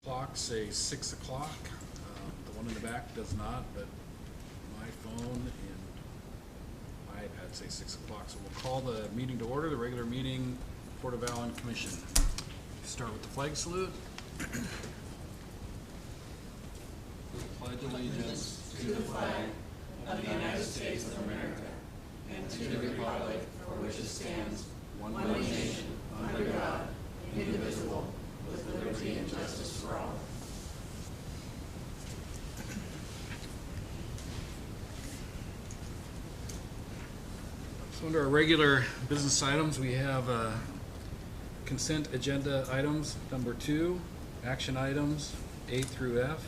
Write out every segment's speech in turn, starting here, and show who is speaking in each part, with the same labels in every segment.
Speaker 1: Clocks say 6 o'clock. The one in the back does not, but my phone and my iPad say 6 o'clock. So we'll call the meeting to order, the regular meeting, Port of Allyn Commission. Start with the flag salute. Pledge allegiance
Speaker 2: to the flag of the United States of America and to the republic for which it stands, one nation, under God, indivisible, with liberty and justice for all.
Speaker 1: So under our regular business items, we have consent agenda items, number 2, action items A through F.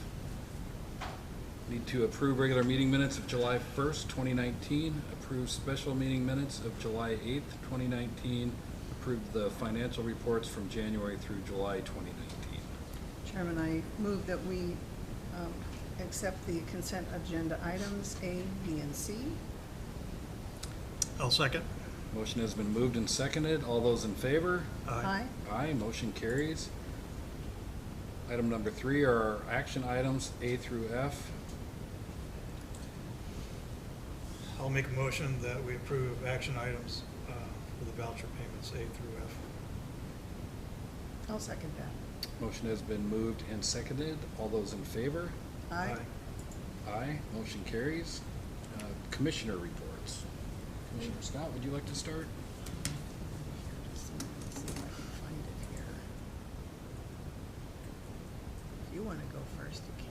Speaker 1: Need to approve regular meeting minutes of July 1st, 2019, approve special meeting minutes of July 8th, 2019, approve the financial reports from January through July 2019.
Speaker 3: Chairman, I move that we accept the consent agenda items A, B, and C.
Speaker 4: I'll second.
Speaker 1: Motion has been moved and seconded. All those in favor?
Speaker 3: Aye.
Speaker 1: Aye, motion carries. Item number 3 are our action items A through F.
Speaker 4: I'll make a motion that we approve action items for the voucher payments A through F.
Speaker 3: I'll second that.
Speaker 1: Motion has been moved and seconded. All those in favor?
Speaker 3: Aye.
Speaker 1: Aye, motion carries. Commissioner reports. Commissioner Scott, would you like to start?
Speaker 3: Just see if I can find it here. If you want to go first, you can.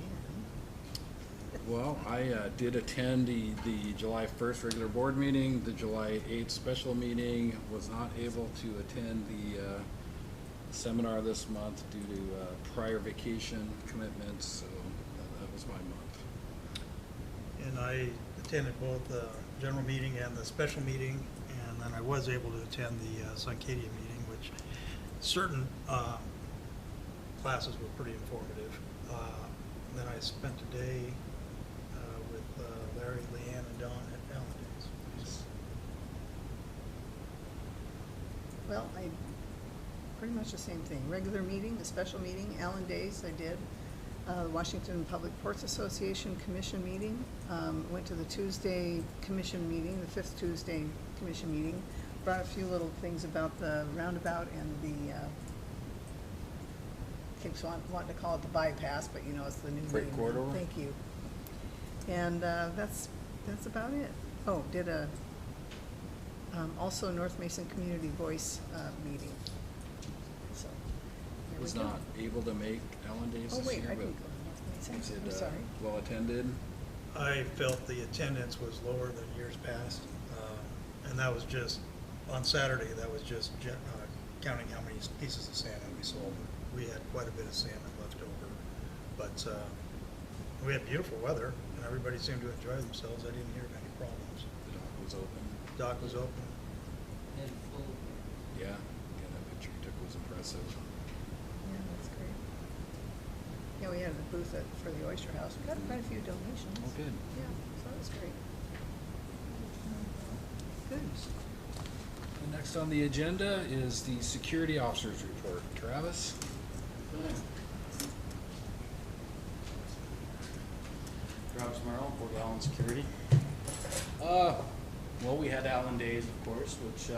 Speaker 1: Well, I did attend the July 1st regular board meeting, the July 8th special meeting, was not able to attend the seminar this month due to prior vacation commitments, so that was my month.
Speaker 4: And I attended both the general meeting and the special meeting, and then I was able to attend the Suncadia meeting, which certain classes were pretty informative. Then I spent a day with Larry, Leanne, and Don at Allyn Days.
Speaker 3: Well, I pretty much the same thing. Regular meeting, the special meeting, Allyn Days I did. Washington Public Ports Association Commission meeting. Went to the Tuesday Commission meeting, the 5th Tuesday Commission meeting. Brought a few little things about the roundabout and the, keeps wanting to call it the bypass, but you know it's the new name.
Speaker 1: Freight corridor?
Speaker 3: Thank you. And that's about it. Oh, did a also North Mason Community Voice meeting. So there
Speaker 1: Was
Speaker 3: we go.
Speaker 1: not able to make Allyn Days
Speaker 3: Oh
Speaker 1: this
Speaker 3: wait,
Speaker 1: year,
Speaker 3: I
Speaker 1: but
Speaker 3: didn't go to North Mason.
Speaker 1: is
Speaker 3: I'm
Speaker 1: it
Speaker 3: sorry.
Speaker 1: well attended?
Speaker 4: I felt the attendance was lower than years past, and that was just, on Saturday, that was just counting how many pieces of salmon we sold. We had quite a bit of salmon left over, but we had beautiful weather, and everybody seemed to enjoy themselves. I didn't hear of any problems.
Speaker 1: The dock was open.
Speaker 4: Dock was open.
Speaker 1: Yeah, that picture you took was impressive.
Speaker 3: Yeah, that's great. Yeah, we had a booth for the Oyster House. We got quite a few donations.
Speaker 1: Oh, good.
Speaker 3: Yeah, so that was great. Good.
Speaker 1: And next on the agenda is the security officers report. Travis?
Speaker 5: Travis Merrill, Port of Allyn Security. Well, we had Allyn Days, of course, which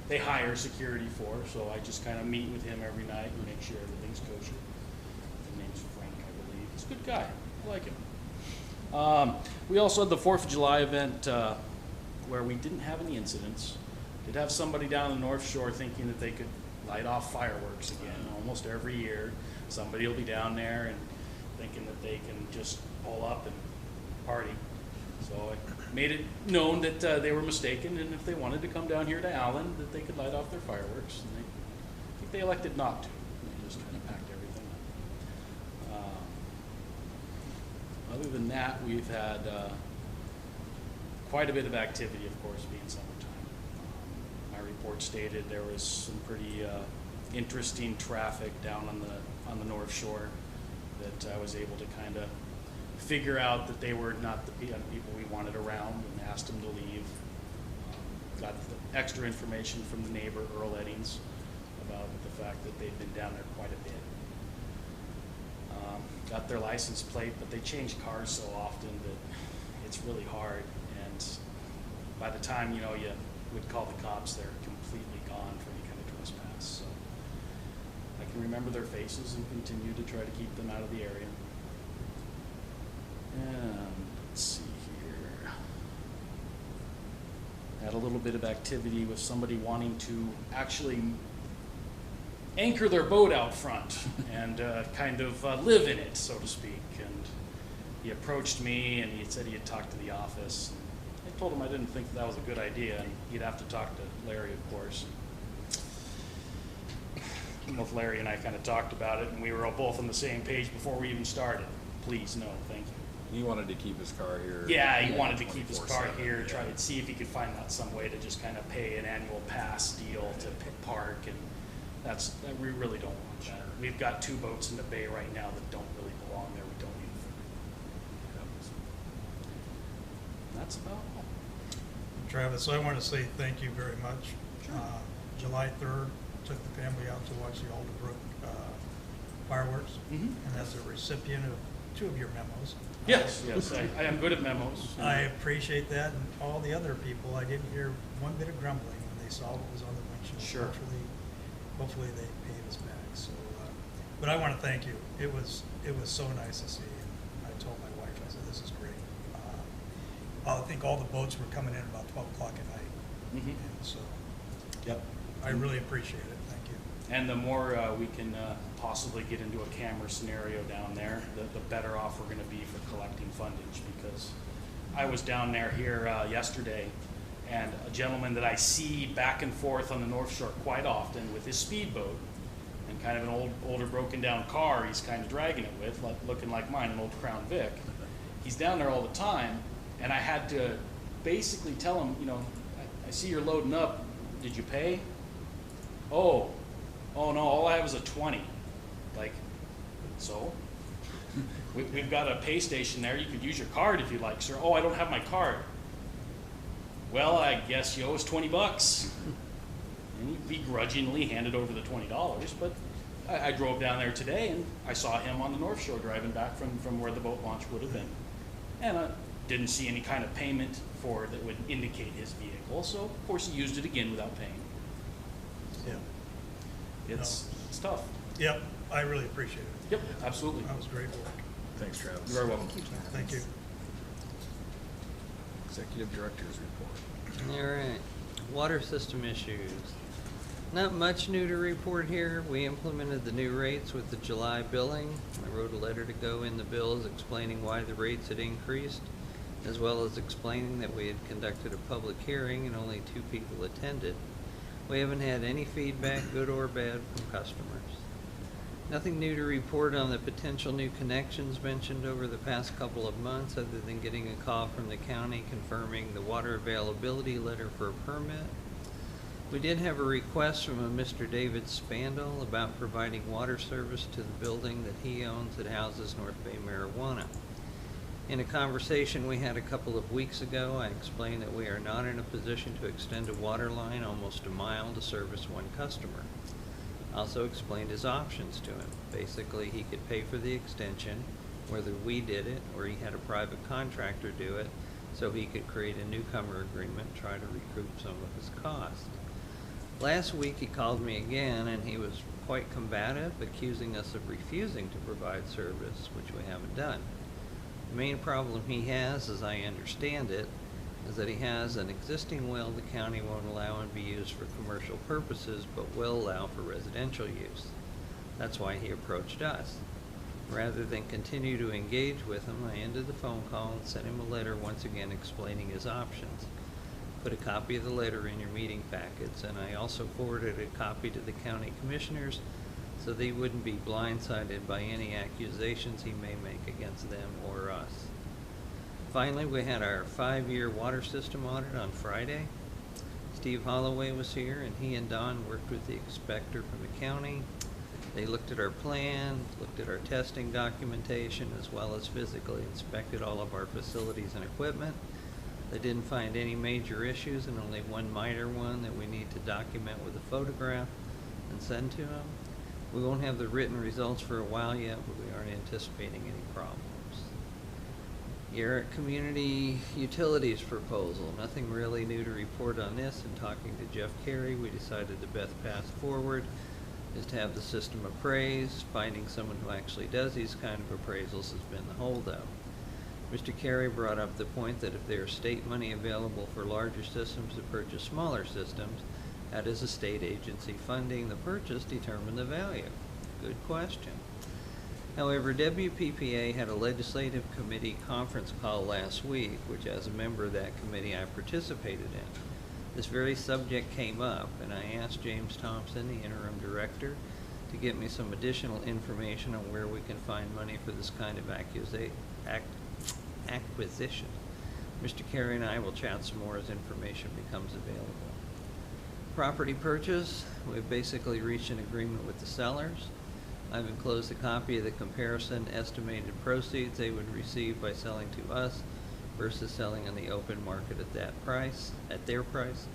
Speaker 5: they hire security for, so I just kind of meet with him every night and make sure everything's kosher. His name's Frank, I believe. He's a good guy. I like him. We also had the 4th of July event where we didn't have any incidents. Did have somebody down the North Shore thinking that they could light off fireworks again. Almost every year, somebody will be down there and thinking that they can just pull up and party. So I made it known that they were mistaken, and if they wanted to come down here to Allyn, that they could light off their fireworks. And I think they elected not to. They just kind of packed everything up. Other than that, we've had quite a bit of activity, of course, being summertime. My report stated there was some pretty interesting traffic down on the North Shore that I was able to kind of figure out that they were not the people we wanted around, and asked them to leave. Got the extra information from the neighbor, Earl Eddings, about the fact that they'd been down there quite a bit. their license plate, but they change cars so often that it's really hard. And by the time, you know, you would call the cops, they're completely gone for any kind of trespass. So I can remember their faces and continue to try to keep them out of the area. And let's see here. Had a little bit of activity with somebody wanting to actually anchor their boat out front and kind of live in it, so to speak. And he approached me and he said he had talked to the office. I told him I didn't think that was a good idea, and he'd have to talk to Larry, of course. Both Larry and I kind of talked about it, and we were all both on the same page before we even started. Please, no, thank you.
Speaker 1: He wanted to keep his car here.
Speaker 5: Yeah, he wanted to keep his car
Speaker 1: 24/7,
Speaker 5: here,
Speaker 1: yeah.
Speaker 5: try to see if he could find out some way to just kind of pay an annual pass deal to park, and that we really don't want that. We've got 2 boats in the bay right now that don't really belong there. We don't need them. That's about all.
Speaker 4: Travis, I want to say thank you very much. July 3rd, took the family out to watch the Alderbrook fireworks, and as a recipient of 2 of your memos.
Speaker 5: Yes, I am good at memos.
Speaker 4: I appreciate that, and all the other people, I didn't hear one bit of grumbling when they saw what was on the windshield.
Speaker 5: Sure.
Speaker 4: Hopefully they paid us back. So, but I want to thank you. It was so nice to see you. I told my wife, I said, this is great. I think all the boats were coming in about 12 o'clock at night, and so
Speaker 5: Yep.
Speaker 4: I really appreciate it. Thank you.
Speaker 5: And the more we can possibly get into a camera scenario down there, the better off we're going to be for collecting fundage. Because I was down here yesterday, and a gentleman that I see back and forth on the North Shore quite often with his speedboat and kind of an older broken down car he's kind of dragging it with, looking like mine, an old Crown Vic. He's down there all the time, and I had to basically tell him, you know, I see you're loading up. Did you pay? Oh no, all I have is a 20. Like, so? We've got a pay station there. You could use your card if you like, sir. Oh, I don't have my card. Well, I guess you owe us 20 bucks. And he begrudgingly handed over the $20, but I drove down there today and I saw him on the North Shore driving back from where the boat launch would have been. And I didn't see any kind of payment for that would indicate his vehicle, so of course he used it again without paying.
Speaker 4: Yeah.
Speaker 5: It's tough.
Speaker 4: Yep. I really appreciate it.
Speaker 5: Yep, absolutely.
Speaker 4: That was great work.
Speaker 1: Thanks, Travis.
Speaker 5: You're very welcome.
Speaker 3: Thank you, Travis.
Speaker 4: Thank you.
Speaker 1: Executive Director's report.
Speaker 2: All right, water system issues. Not much new to report here. We implemented the new rates with the July billing. I wrote a letter to go in the bills explaining why the rates had increased, as well as explaining that we had conducted a public hearing and only 2 people attended. We haven't had any feedback, good or bad, from customers. Nothing new to report on the potential new connections mentioned over the past couple of months, other than getting a call from the county confirming the water availability letter for a permit. We did have a request from a Mr. David Spandel about providing water service to the building that he owns that houses North Bay Marijuana. In a conversation we had a couple of weeks ago, I explained that we are not in a position to extend a water line almost a mile to service 1 customer. Also explained his options to him. Basically, he could pay for the extension, whether we did it or he had a private contractor do it, so he could create a newcomer agreement and try to recoup some of his costs. Last week he called me again and he was quite combative, accusing us of refusing to provide service, which we haven't done. The main problem he has, as I understand it, is that he has an existing well the county won't allow him to be used for commercial purposes, but will allow for residential use. That's why he approached us. Rather than continue to engage with him, I ended the phone call and sent him a letter once again explaining his options. Put a copy of the letter in your meeting packets, and I also forwarded a copy to the county commissioners so they wouldn't be blindsided by any accusations he may make against them or us. Finally, we had our 5-year water system audit on Friday. Steve Holloway was here, and he and Don worked with the inspector from the county. They looked at our plan, looked at our testing documentation, as well as physically inspected all of our facilities and equipment. They didn't find any major issues, and only one minor one that we need to document with a photograph and send to them.
Speaker 6: We won't have the written results for a while yet, but we aren't anticipating any problems. Garrett Community Utilities proposal. Nothing really new to report on this. In talking to Jeff Carey, we decided the best path forward is to have the system appraised. Finding someone who actually does these kind of appraisals has been the holdup. Mr. Carey brought up the point that if there is state money available for larger systems to purchase smaller systems, how does a state agency funding the purchase determine the value? Good question. However, WPPA had a legislative committee conference call last week, which as a member of that committee I participated in. This very subject came up, and I asked James Thompson, the interim director, to get me some additional information on where we can find money for this kind of acquisition. Mr. Carey and I will chat some more as information becomes available. Property purchase, we've basically reached an agreement with the sellers. I've enclosed a copy of the comparison estimated proceeds they would receive by selling to us versus selling on the open market at their price.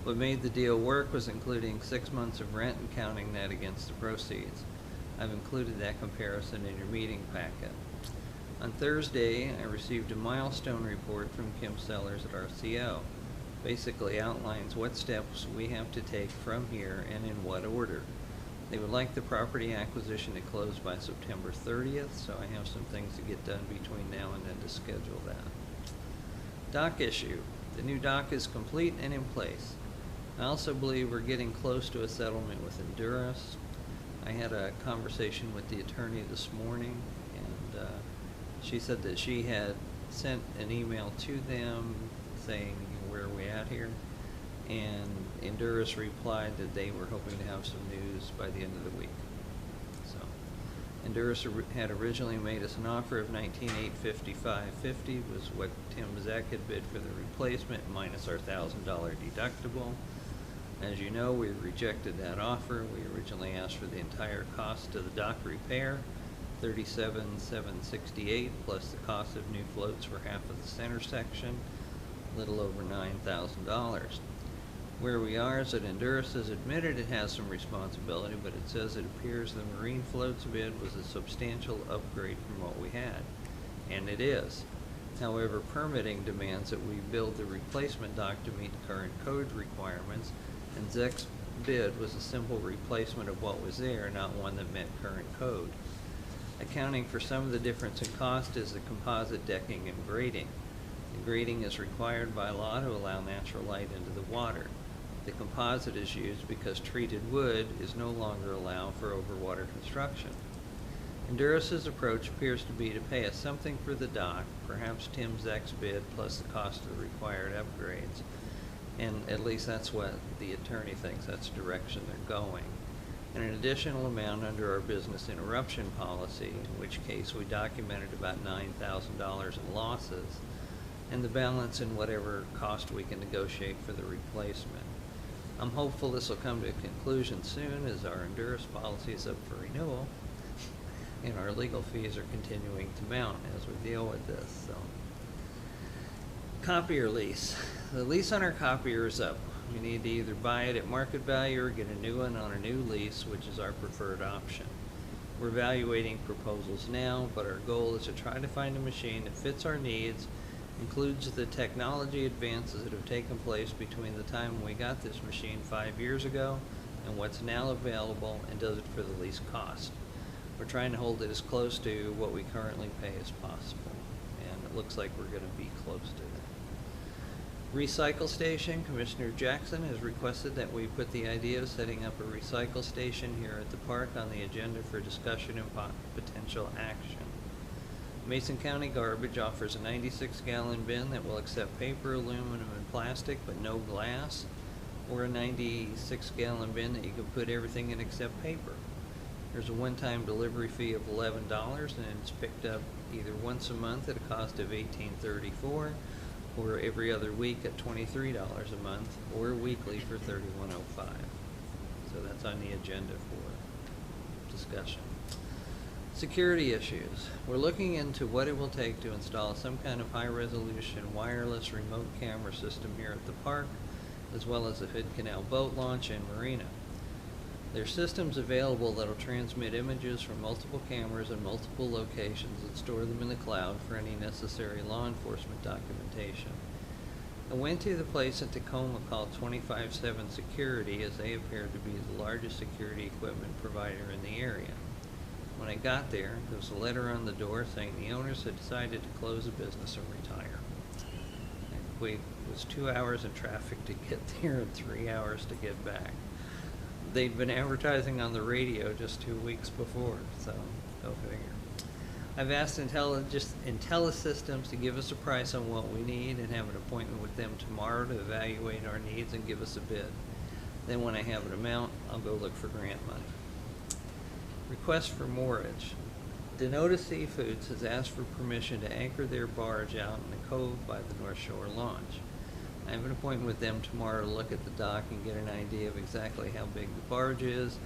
Speaker 6: What made the deal work was including 6 months of rent and counting that against the proceeds. I've included that comparison in your meeting packet. On Thursday, I received a milestone report from Kim Sellers at RCO. Basically outlines what steps we have to take from here and in what order. They would like the property acquisition to close by September 30th, so I have some things to get done between now and then to schedule that. Dock issue. The new dock is complete and in place. I also believe we're getting close to a settlement with Honduras. I had a conversation with the attorney this morning, and she said that she had sent an email to them saying, where are we at here? And Honduras replied that they were hoping to have some news by the end of the week. So Honduras had originally made us an offer of $19,855.50 was what Tim Zek had bid for the replacement minus our $1,000 deductible. As you know, we rejected that offer. We originally asked for the entire cost of the dock repair, $37,768, plus the cost of new floats for half of the center section, a little over $9,000. Where we are is that Honduras has admitted it has some responsibility, but it says it appears the marine floats bid was a substantial upgrade from what we had, and it is. However, permitting demands that we build the replacement dock to meet current code requirements, and Zek's bid was a simple replacement of what was there, not one that met current code. Accounting for some of the difference in cost is the composite decking and grating. The grating is required by law to allow natural light into the water. The composite is used because treated wood is no longer allowed for overwater construction. Honduras's approach appears to be to pay us something for the dock, perhaps Tim Zek's bid plus the cost of the required upgrades. And at least that's what the attorney thinks, that's the direction they're going. And an additional amount under our business interruption policy, in which case we documented about $9,000 in losses, and the balance in whatever cost we can negotiate for the replacement. I'm hopeful this will come to a conclusion soon as our Honduras policy is up for renewal and our legal fees are continuing to mount as we deal with this. So, copier lease. The lease on our copier is up. We need to either buy it at market value or get a new one on a new lease, which is our preferred option. We're evaluating proposals now, but our goal is to try to find a machine that fits our needs, includes the technology advances that have taken place between the time we got this machine 5 years ago and what's now available, and does it for the least cost. We're trying to hold it as close to what we currently pay as possible, and it looks like we're going to be close to that. Recycle station. Commissioner Jackson has requested that we put the idea of setting up a recycle station here at the park on the agenda for discussion and potential action. Mason County Garbage offers a 96-gallon bin that will accept paper, aluminum, and plastic, but no glass, or a 96-gallon bin that you can put everything in except paper. There's a one-time delivery fee of $11, and it's picked up either once a month at a cost of $18.34, or every other week at $23 a month, or weekly for $31.05. So that's on the agenda for discussion. Security issues. We're looking into what it will take to install some kind of high-resolution wireless remote camera system here at the park, as well as the Hood Canal boat launch and marina. There's systems available that'll transmit images from multiple cameras in multiple locations and store them in the cloud for any necessary law enforcement documentation. I went to the place in Tacoma called 25/7 Security, as they appeared to be the largest security equipment provider in the area. When I got there was a letter on the door saying the owners had decided to close the business and retire. It was 2 hours in traffic to get there and 3 hours to get back. They'd been advertising on the radio just 2 weeks before, so go figure. I've asked IntelliSystems to give us a price on what we need and have an appointment with them tomorrow to evaluate our needs and give us a bid. Then when I have an amount, I'll go look for grant money. Request for moorage. Denota Seafoods has asked for permission to anchor their barge out in the cove by the North Shore Launch. I have an appointment with them tomorrow to look at the dock and get an idea of exactly how big the barge is,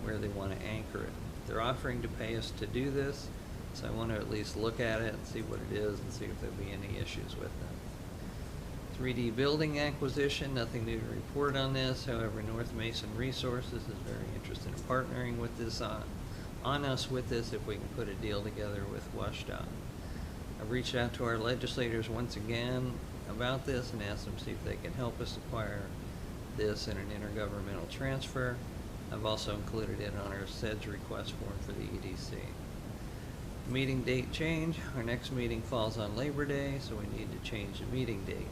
Speaker 6: where they want to anchor it. They're offering to pay us to do this, so I want to at least look at it and see what it is and see if there'll be any issues with it. 3D building acquisition, nothing new to report on this. However, North Mason Resources is very interested in partnering with this on us with this if we can put a deal together with WashDOT. I've reached out to our legislators once again about this and asked them to see if they can help us acquire this in an intergovernmental transfer. I've also included it on our SEDS request form for the EDC. Meeting date change. Our next meeting falls on Labor Day, so we need to change the meeting date.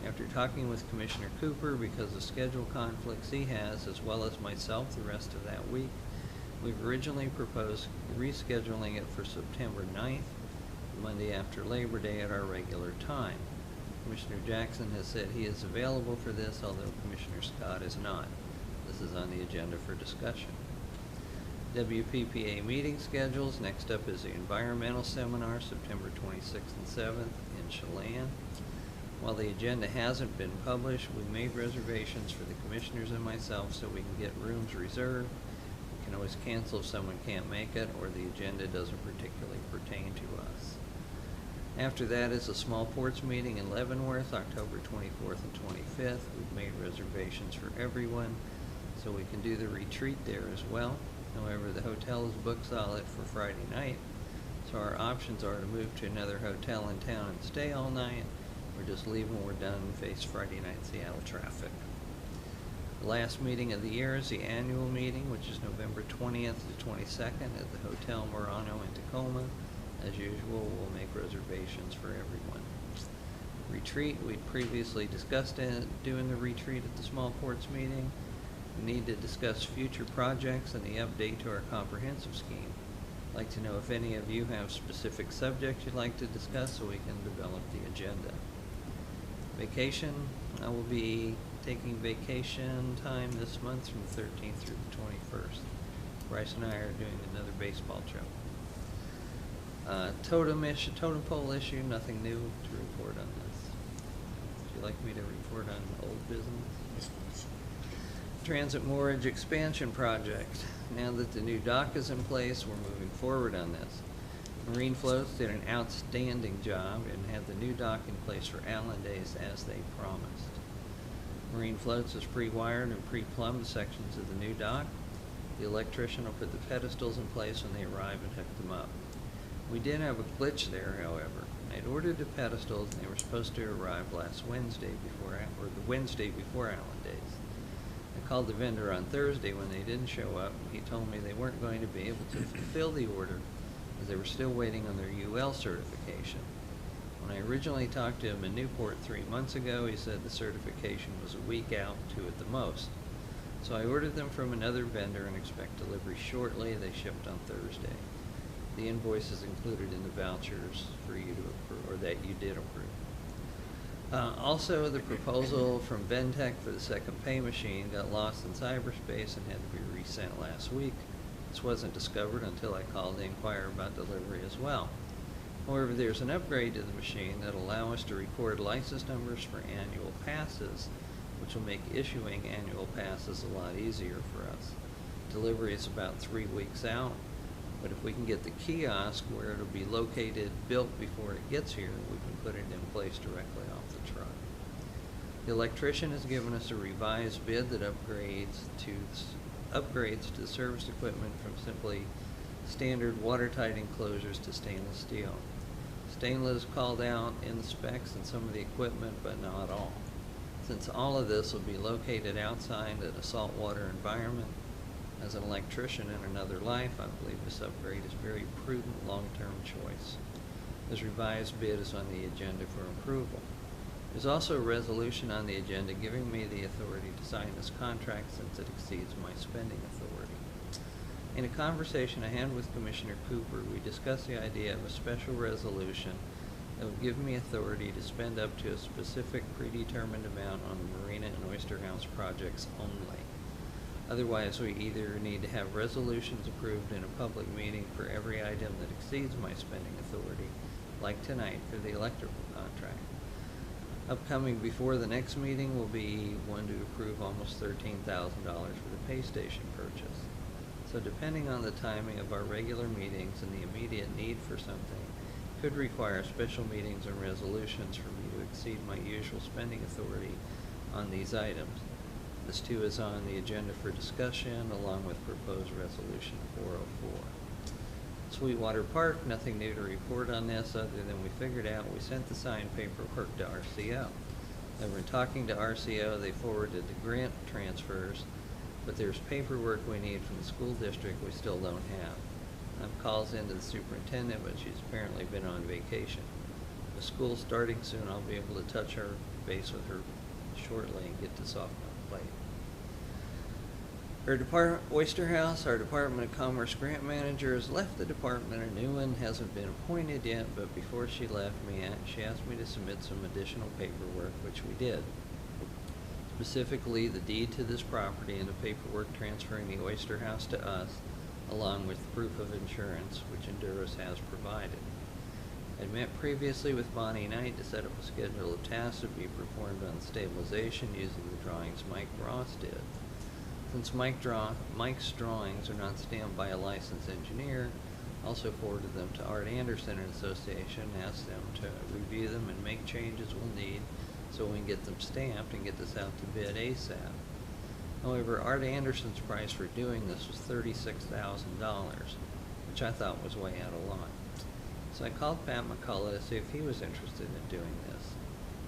Speaker 6: After talking with Commissioner Cooper, because of schedule conflicts he has, as well as myself the rest of that week, we've originally proposed rescheduling it for September 9th, Monday after Labor Day at our regular time. Commissioner Jackson has said he is available for this, although Commissioner Scott is not. This is on the agenda for discussion. WPPA meeting schedules. Next up is the environmental seminar, September 26th and 7th in Chelan. While the agenda hasn't been published, we made reservations for the commissioners and myself so we can get rooms reserved. We can always cancel if someone can't make it or the agenda doesn't particularly pertain to us. After that is a small ports meeting in Leavenworth, October 24th and 25th. We've made reservations for everyone, so we can do the retreat there as well. However, the hotel is booked solid for Friday night, so our options are to move to another hotel in town and stay all night, or just leave when we're done and face Friday night Seattle traffic. The last meeting of the year is the annual meeting, which is November 20th to 22nd at the Hotel Murano in Tacoma. As usual, we'll make reservations for everyone. Retreat, we'd previously discussed doing the retreat at the small ports meeting. We need to discuss future projects and the update to our comprehensive scheme. I'd like to know if any of you have specific subjects you'd like to discuss so we can develop the agenda. Vacation, I will be taking vacation time this month from the 13th through the 21st. Bryce and I are doing another baseball trip. Totem pole issue, nothing new to report on this. Would you like me to report on old business?
Speaker 1: Yes, please.
Speaker 6: Transit moorage expansion project. Now that the new dock is in place, we're moving forward on this. Marine Floats did an outstanding job and had the new dock in place for Allyn Days as they promised. Marine Floats has pre-wired and pre-plumbed sections of the new dock. The electrician will put the pedestals in place when they arrive and hook them up. We did have a glitch there, however. I'd ordered the pedestals and they were supposed to arrive last Wednesday or the Wednesday before Allyn Days. I called the vendor on Thursday when they didn't show up, and he told me they weren't going to be able to fulfill the order as they were still waiting on their UL certification. When I originally talked to him in Newport 3 months ago, he said the certification was a week out, 2 at the most. So I ordered them from another vendor and expect delivery shortly. They shipped on Thursday. The invoice is included in the vouchers for you to approve, or that you did approve. Also, the proposal from Ventec for the second pay machine got lost in cyberspace and had to be resent last week. This wasn't discovered until I called to inquire about delivery as well. However, there's an upgrade to the machine that will allow us to record license numbers for annual passes, which will make issuing annual passes a lot easier for us. Delivery is about 3 weeks out, but if we can get the kiosk where it'll be located, built before it gets here, we can put it in place directly off the truck. The electrician has given us a revised bid that upgrades to upgrades to service equipment from simply standard watertight enclosures to stainless steel. Stainless is called out in the specs and some of the equipment, but not all. Since all of this will be located outside in a saltwater environment, as an electrician in another life, I believe this upgrade is a very prudent long-term choice. This revised bid is on the agenda for approval. There's also a resolution on the agenda giving me the authority to sign this contract since it exceeds my spending authority. In a conversation I had with Commissioner Cooper, we discussed the idea of a special resolution that would give me authority to spend up to a specific predetermined amount on the Marina and Oyster House projects only. Otherwise, we either need to have resolutions approved in a public meeting for every item that exceeds my spending authority, like tonight for the electrical contract. Upcoming before the next meeting will be one to approve almost $13,000 for the pay station purchase. So depending on the timing of our regular meetings and the immediate need for something, could require special meetings and resolutions for me to exceed my usual spending authority on these items. This too is on the agenda for discussion along with proposed resolution 404. Sweetwater Park, nothing new to report on this other than we figured out we sent the signed paperwork to RCO. Then we're talking to RCO, they forwarded the grant transfers, but there's paperwork we need from the school district we still don't have. Calls into the superintendent, but she's apparently been on vacation. With school starting soon, I'll be able to touch her base with her shortly and get this off my plate. Oyster House, our Department of Commerce grant manager has left the department. A new one hasn't been appointed yet, but before she left me, she asked me to submit some additional paperwork, which we did. Specifically, the deed to this property and the paperwork transferring the Oyster House to us, along with proof of insurance, which Enduros has provided. I'd met previously with Bonnie Knight to set up a schedule of tasks to be performed on stabilization using the drawings Mike Ross did. Since Mike's drawings are not stamped by a licensed engineer, I also forwarded them to Art Anderson and Association and asked them to review them and make changes we'll need so we can get them stamped and get this out to bid ASAP. However, Art Anderson's price for doing this was $36,000, which I thought was way out of line. So I called Pat McCullough to see if he was interested in doing this.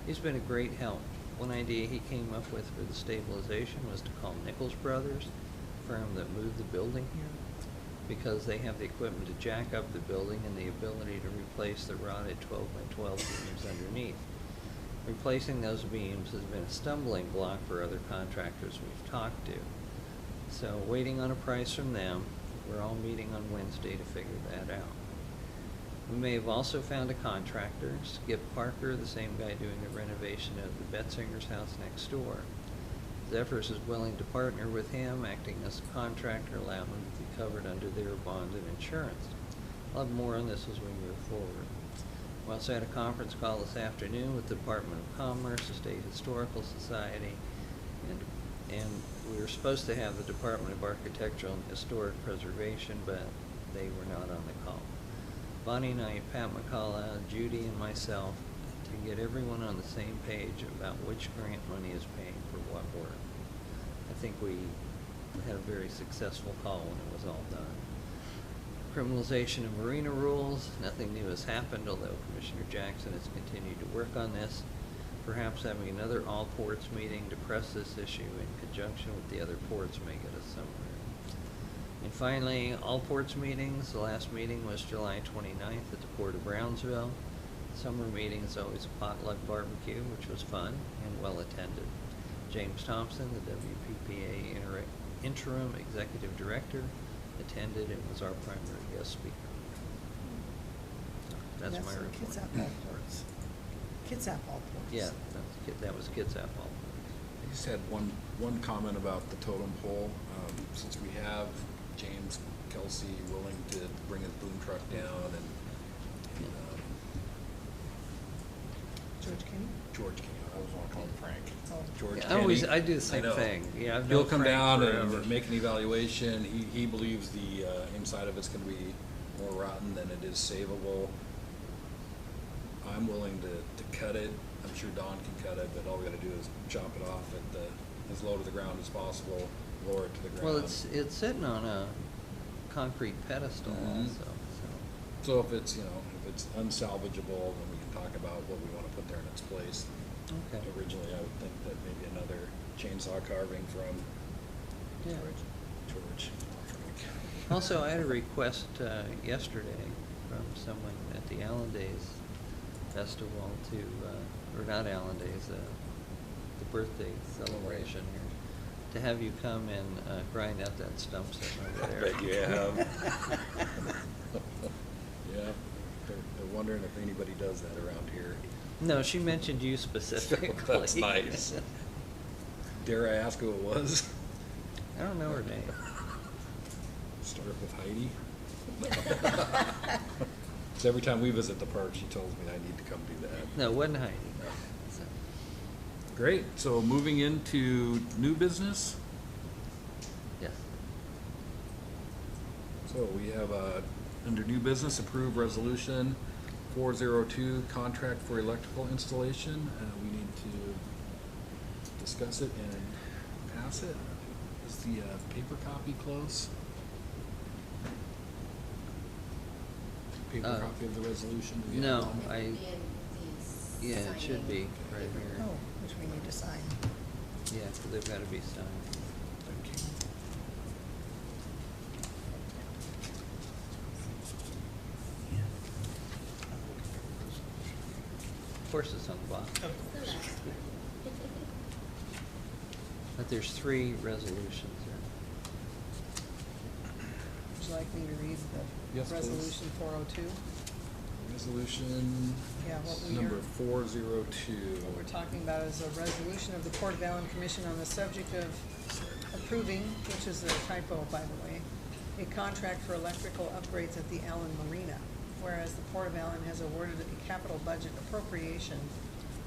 Speaker 6: He's been a great help. One idea he came up with for the stabilization was to call Nichols Brothers, the firm that moved the building here, because they have the equipment to jack up the building and the ability to replace the rotted 12 by 12 beams underneath. Replacing those beams has been a stumbling block for other contractors we've talked to. So waiting on a price from them, we're all meeting on Wednesday to figure that out. We may have also found a contractor, Skip Parker, the same guy doing the renovation of the Betzinger's house next door. Zephyrs is willing to partner with him, acting as a contractor, allow him to be covered under their bond and insurance. I'll have more on this as we move forward. We also had a conference call this afternoon with the Department of Commerce, the State Historical Society, and we were supposed to have the Department of Architectural and Historic Preservation, but they were not on the call. Bonnie Knight, Pat McCullough, Judy, and myself to get everyone on the same page about which grant money is paying for what work. I think we had a very successful call when it was all done. Criminalization of marina rules, nothing new has happened, although Commissioner Jackson has continued to work on this. Perhaps having another all ports meeting to press this issue in conjunction with the other ports may get us somewhere. And finally, all ports meetings. The last meeting was July 29th at the Port of Brownsville. Summer meeting is always a potluck barbecue, which was fun and well attended. James Thompson, the WPPA Interim Executive Director, attended and was our primary guest speaker. That's my report.
Speaker 3: Kitsap All Ports. Kitsap All Ports.
Speaker 6: Yeah, that was Kitsap All Ports.
Speaker 1: I just had one comment about the totem pole. Since we have James Kelsey willing to bring his boom truck down and
Speaker 3: George Kenny?
Speaker 1: George Kenny, I always want to call him Frank.
Speaker 3: Oh.
Speaker 1: George
Speaker 6: Yeah,
Speaker 1: Kenny.
Speaker 6: I do the same
Speaker 1: know.
Speaker 6: thing. Yeah, I've
Speaker 1: He'll
Speaker 6: known
Speaker 1: come
Speaker 6: Frank
Speaker 1: down
Speaker 6: forever.
Speaker 1: and make an evaluation. He believes the inside of it's going to be more rotten than it is savable. I'm willing to cut it. I'm sure Don can cut it, but all we got to do is chop it off at as low to the ground as possible, lower it to the ground.
Speaker 6: Well, it's sitting on a concrete pedestal
Speaker 1: Mhm.
Speaker 6: also, so.
Speaker 1: So if it's, if it's unsalvageable, then we can talk about what we want to put there in its place.
Speaker 6: Okay.
Speaker 1: Originally, I would think that maybe another chainsaw carving from
Speaker 6: Yeah.
Speaker 1: George.
Speaker 6: Also, I had a request yesterday from someone at the Allyn Days Festival to, or not Allyn Days, the birthday celebration here, to have you come and grind out that stump sitting over there.
Speaker 1: I bet you have. Yeah, they're wondering if anybody does that around here.
Speaker 6: No, she mentioned you specifically.
Speaker 1: That's nice. Dare I ask who it was?
Speaker 6: I don't know her name.
Speaker 1: Start with Heidi. So every time we visit the park, she tells me I need to come do that.
Speaker 6: No, it wasn't Heidi.
Speaker 1: No.
Speaker 6: So,
Speaker 1: Great, so moving into new business.
Speaker 6: yes.
Speaker 1: So we have, under new business, approved resolution 402, contract for electrical installation. We need to discuss it and pass it. Is the paper copy close? Paper copy of the resolution? Do we have
Speaker 6: No,
Speaker 1: one?
Speaker 6: Yeah, it should be right here.
Speaker 3: Oh, which we need to sign.
Speaker 6: Yeah, 'cause they've got to be signed.
Speaker 1: Thank you.
Speaker 6: Of course, it's on the bottom.
Speaker 4: Of course.
Speaker 6: But there's 3 resolutions there.
Speaker 3: Would you like me to read
Speaker 1: Yes,
Speaker 3: the
Speaker 1: please.
Speaker 3: resolution 402?
Speaker 1: Resolution
Speaker 3: Yeah, what we
Speaker 1: number
Speaker 3: are-
Speaker 1: 402.
Speaker 3: What we're talking about is a resolution of the Port of Allyn Commission on the subject of approving, which is a typo, by the way, a contract for electrical upgrades at the Allyn Marina, whereas the Port of Allyn has awarded a capital budget appropriation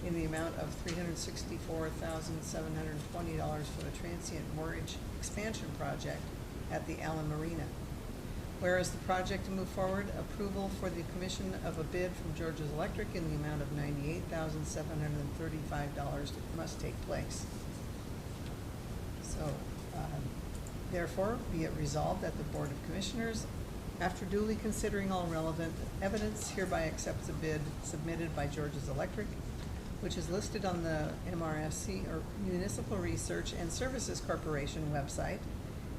Speaker 3: in the amount of $364,720 for the transient moorage expansion project at the Allyn Marina. Whereas the project to move forward, approval for the commission of a bid from George's Electric in the amount of $98,735 must take place. So, therefore, be it resolved that the Board of Commissioners, after duly considering all relevant evidence, hereby accepts the bid submitted by George's Electric, which is listed on the MRSC, or Municipal Research and Services Corporation website,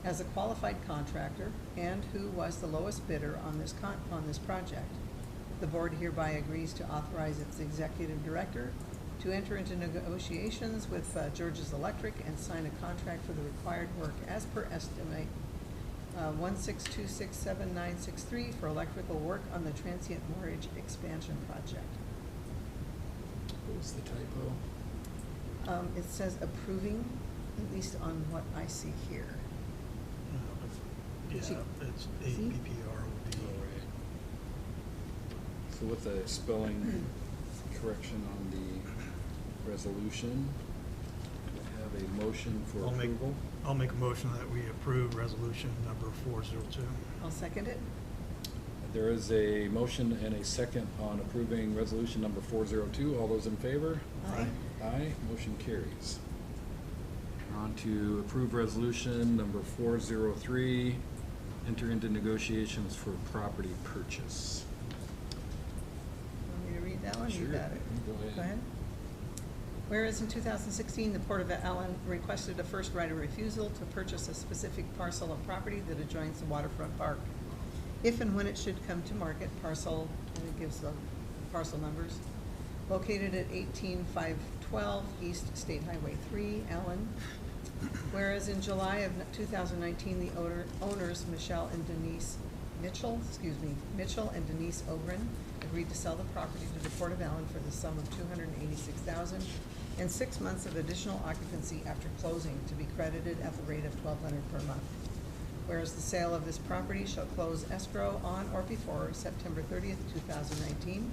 Speaker 3: as a qualified contractor and who was the lowest bidder on this project. The board hereby agrees to authorize its executive director to enter into negotiations with George's Electric and sign a contract for the required work as per estimate 1626763 for electrical work on the transient moorage expansion project.
Speaker 1: What was the typo?
Speaker 3: It says approving, at least on what I see here.
Speaker 4: Yeah,
Speaker 3: See?
Speaker 4: it's
Speaker 3: See?
Speaker 4: APPROD.
Speaker 1: Oh, right. So with the spelling correction on the resolution, do I have a motion for approval?
Speaker 4: I'll make a motion that we approve resolution number 402.
Speaker 3: I'll second it.
Speaker 1: There is a motion and a second on approving resolution number 402. All those in favor?
Speaker 3: Aye.
Speaker 1: Aye, motion carries. On to approve resolution number 403, enter into negotiations for property purchase.
Speaker 3: Want me to read that one? You
Speaker 1: Sure.
Speaker 3: got it.
Speaker 1: Go ahead.
Speaker 3: Whereas in 2016, the Port of Allyn requested a first right of refusal to purchase a specific parcel of property that adjoins the waterfront park. If and when it should come to market, parcel, and it gives the parcel numbers, located at 18512 East State Highway 3, Allyn. Whereas in July of 2019, the owners, Mitchell and Denise Ogren, agreed to sell the property to the Port of Allyn for the sum of $286,000 and 6 months of additional occupancy after closing to be credited at the rate of $1,200 per month. Whereas the sale of this property shall close escrow on or before September 30th, 2019.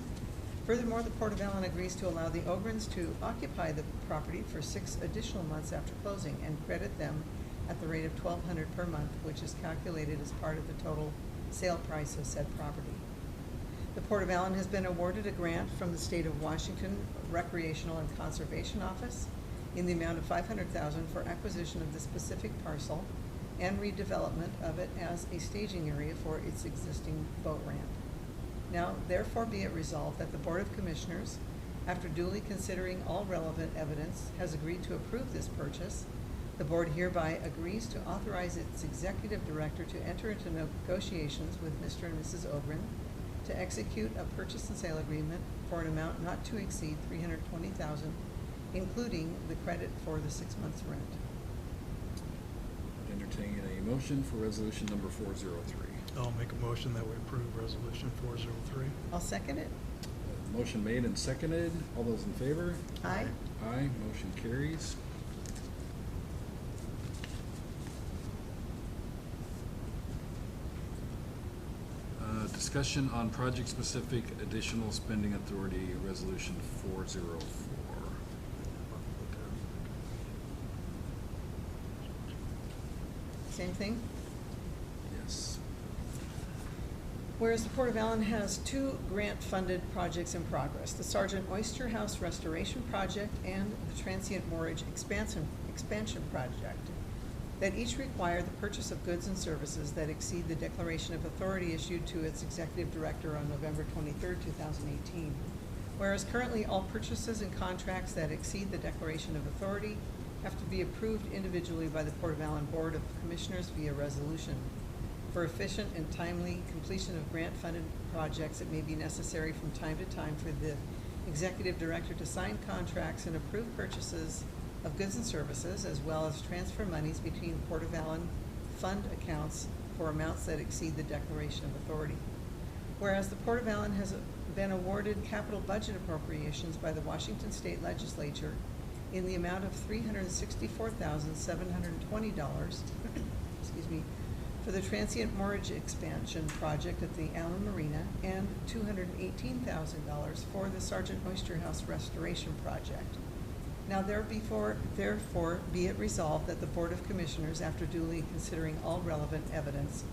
Speaker 3: Furthermore, the Port of Allyn agrees to allow the Ogrens to occupy the property for 6 additional months after closing and credit them at the rate of $1,200 per month, which is calculated as part of the total sale price of said property. The Port of Allyn has been awarded a grant from the State of Washington Recreational and Conservation Office in the amount of $500,000 for acquisition of the specific parcel and redevelopment of it as a staging area for its existing boat ramp. Now, therefore be it resolved that the Board of Commissioners, after duly considering all relevant evidence, has agreed to approve this purchase. The board hereby agrees to authorize its executive director to enter into negotiations with Mr. and Mrs. Ogren to execute a purchase and sale agreement for an amount not to exceed $320,000, including the credit for the 6 months' rent.
Speaker 1: Entertaining a motion for resolution number 403.
Speaker 4: I'll make a motion that we approve resolution 403.
Speaker 3: I'll second it.
Speaker 1: Motion made and seconded. All those in favor?
Speaker 3: Aye.
Speaker 1: Aye, motion carries. Discussion on project-specific additional spending authority, resolution 404.
Speaker 3: Same thing?
Speaker 1: Yes.
Speaker 3: Whereas the Port of Allyn has 2 grant-funded projects in progress, the Sergeant Oyster House Restoration Project and the Transient Moorage Expansion Project, that each require the purchase of goods and services that exceed the declaration of authority issued to its executive director on November 23, 2018. Whereas currently all purchases and contracts that exceed the declaration of authority have to be approved individually by the Port of Allyn Board of Commissioners via resolution. For efficient and timely completion of grant-funded projects, it may be necessary from time to time for the executive director to sign contracts and approve purchases of goods and services, as well as transfer monies between Port of Allyn fund accounts for amounts that exceed the declaration of authority. Whereas the Port of Allyn has been awarded capital budget appropriations by the Washington State Legislature in the amount of $364,720, excuse me, for the Transient Moorage Expansion Project at the Allyn Marina, and $218,000 for the Sergeant Oyster House Restoration Project. Now therefore be it resolved that the Board of Commissioners, after duly considering all relevant evidence,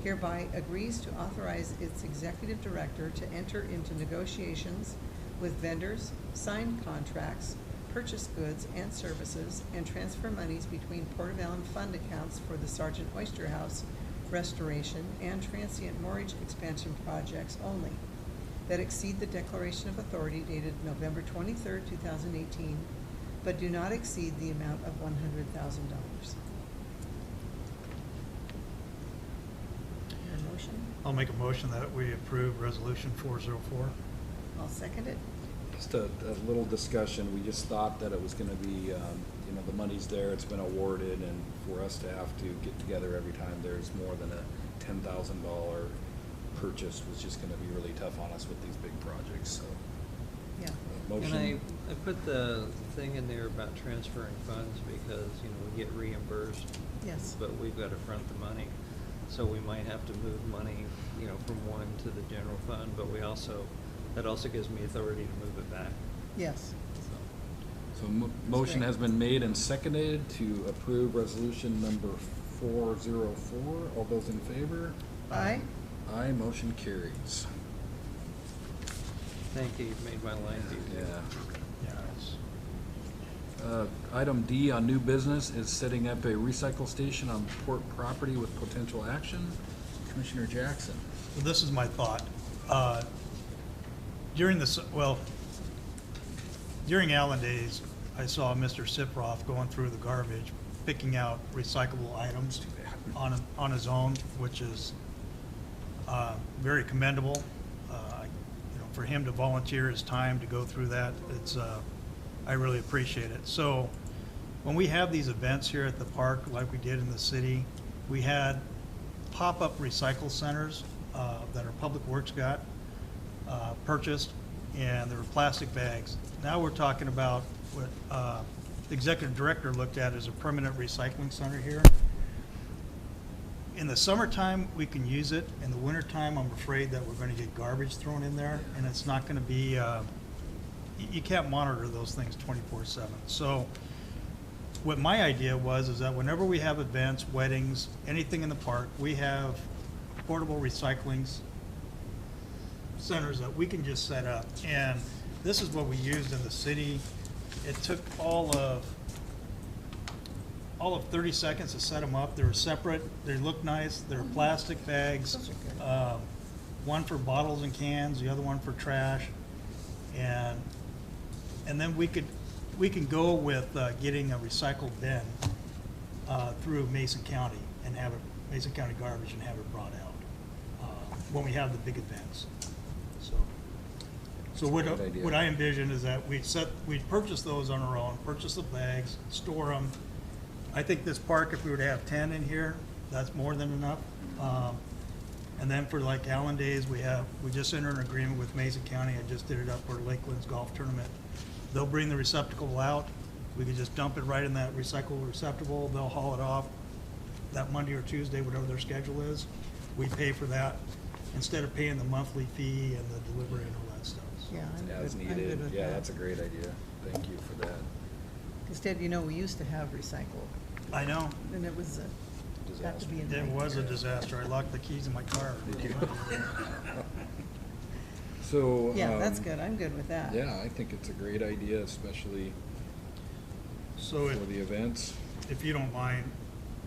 Speaker 3: hereby agrees to authorize its executive director to enter into negotiations with vendors, sign contracts, purchase goods and services, and transfer monies between Port of Allyn fund accounts for the Sergeant Oyster House Restoration and Transient Moorage Expansion projects only, that exceed the declaration of authority dated November 23, 2018, but do not exceed the amount of $100,000. Motion?
Speaker 4: I'll make a motion that we approve resolution 404.
Speaker 3: I'll second it.
Speaker 1: Just a little discussion. We just thought that it was gonna be, the money's there, it's been awarded, and for us to have to get together every time there's more than a $10,000 purchase was just gonna be really tough on us with these big projects, so.
Speaker 3: Yeah.
Speaker 1: Motion.
Speaker 6: And I put the thing in there about transferring funds because, we get reimbursed,
Speaker 3: Yes.
Speaker 6: but we've got to front the money. So we might have to move money, from one to the general fund, but that also gives me authority to move it back.
Speaker 3: Yes.
Speaker 1: So motion
Speaker 3: great.
Speaker 1: has been made and seconded to approve resolution number 404. All those in favor?
Speaker 3: Aye.
Speaker 1: Aye, motion carries.
Speaker 6: Thank you, you've made my life easier.
Speaker 1: Yeah.
Speaker 4: Yeah,
Speaker 1: Item D on new business is setting up a recycle station on port property with potential action. Commissioner Jackson.
Speaker 4: So this is my thought. During Allyn days, I saw Mr. Siproff going through the garbage, picking out recyclable items on his own, which is very commendable. For him to volunteer his time to go through that, I really appreciate it. So when we have these events here at the park, like we did in the city, we had pop-up recycle centers that our Public Works got purchased, and there were plastic bags. Now we're talking about what the executive director looked at as a permanent recycling center here. In the summertime, we can use it. In the wintertime, I'm afraid that we're going to get garbage thrown in there, and it's not going to be, you can't monitor those things 24/7. So what my idea was is that whenever we have events, weddings, anything in the park, we have portable recycling centers that we can just set up. And this is what we used in the city. It took all of all of 30 seconds to set them up. They were separate, they look nice, they're plastic bags.
Speaker 3: Those are good.
Speaker 4: One for bottles and cans, the other one for trash. And then we can go with getting a recycled bin through Mason County and have it, Mason County Garbage, and have it brought out when we have the big events. So what
Speaker 1: That's a great idea.
Speaker 4: what I envision is that we'd purchase those on our own, purchase the bags, store them. I think this park, if we were to have 10 in here, that's more than enough. And then for like Allyn Days, we just entered an agreement with Mason County. I just did it up for Lakeland's golf tournament. They'll bring the receptacle out. We could just dump it right in that recyclable receptacle. They'll haul it off that Monday or Tuesday, whatever their schedule is. We pay for that instead of paying the monthly fee and the delivery and all that stuff.
Speaker 3: Yeah, I'm good.
Speaker 1: As
Speaker 3: I'm
Speaker 1: needed.
Speaker 3: good with
Speaker 1: Yeah,
Speaker 3: that.
Speaker 1: that's a great idea. Thank you for that.
Speaker 3: Instead, you know, we used to have recycle,
Speaker 4: I know.
Speaker 3: and it was got to be a
Speaker 4: It
Speaker 3: nightmare.
Speaker 4: was a disaster. I locked the keys in my car.
Speaker 1: So.
Speaker 3: Yeah, that's good. I'm good with that.
Speaker 1: Yeah, I think it's a great idea, especially
Speaker 4: So
Speaker 1: for the events.
Speaker 4: if you don't mind,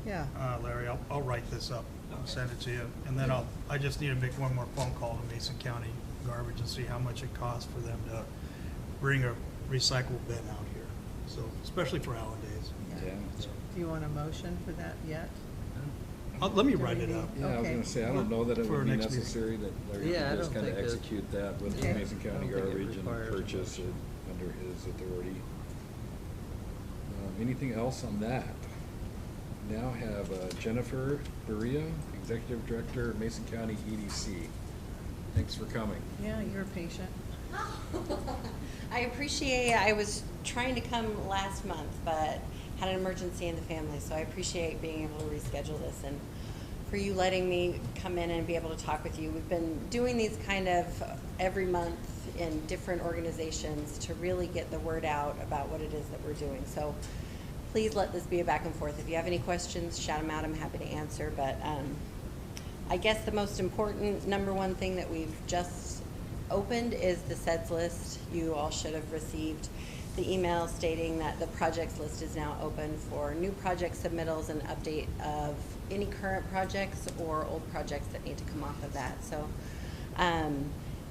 Speaker 3: Yeah.
Speaker 4: Larry, I'll write this up, I'll send it to you, and then I just need to make one more phone call to Mason County Garbage and see how much it costs for them to bring a recyclable bin out here. So, especially for Allyn Days.
Speaker 1: Yeah.
Speaker 3: Do you want a motion for that yet?
Speaker 4: Let me
Speaker 3: Do
Speaker 4: write
Speaker 3: we
Speaker 4: it
Speaker 3: need-
Speaker 4: up.
Speaker 1: Yeah, I was
Speaker 3: Okay.
Speaker 1: gonna say, I don't know that it
Speaker 4: For
Speaker 1: would be
Speaker 4: next meeting.
Speaker 1: necessary that Larry
Speaker 6: Yeah, I
Speaker 1: could just
Speaker 6: don't
Speaker 1: kinda
Speaker 6: think that-
Speaker 1: execute that with
Speaker 3: Okay.
Speaker 1: Mason
Speaker 6: I
Speaker 1: County
Speaker 6: don't think it
Speaker 1: Garbage and
Speaker 6: requires a
Speaker 1: purchase it
Speaker 6: motion.
Speaker 1: under his authority. Anything else on that? Now have Jennifer Berea, Executive Director, Mason County EDC. Thanks for coming.
Speaker 3: Yeah, you're patient.
Speaker 2: I appreciate, I was trying to come last month, but had an emergency in the family, so I appreciate being able to reschedule this and for you letting me come in and be able to talk with you. We've been doing these kind of every month in different organizations to really get the word out about what it is that we're doing. So please let this be a back and forth. If you have any questions, shout them out. I'm happy to answer. But I guess the most important number one thing that we've just opened is the SEDS list. You all should have received the email stating that the projects list is now open for new project submittals and update of any current projects or old projects that need to come off of that. So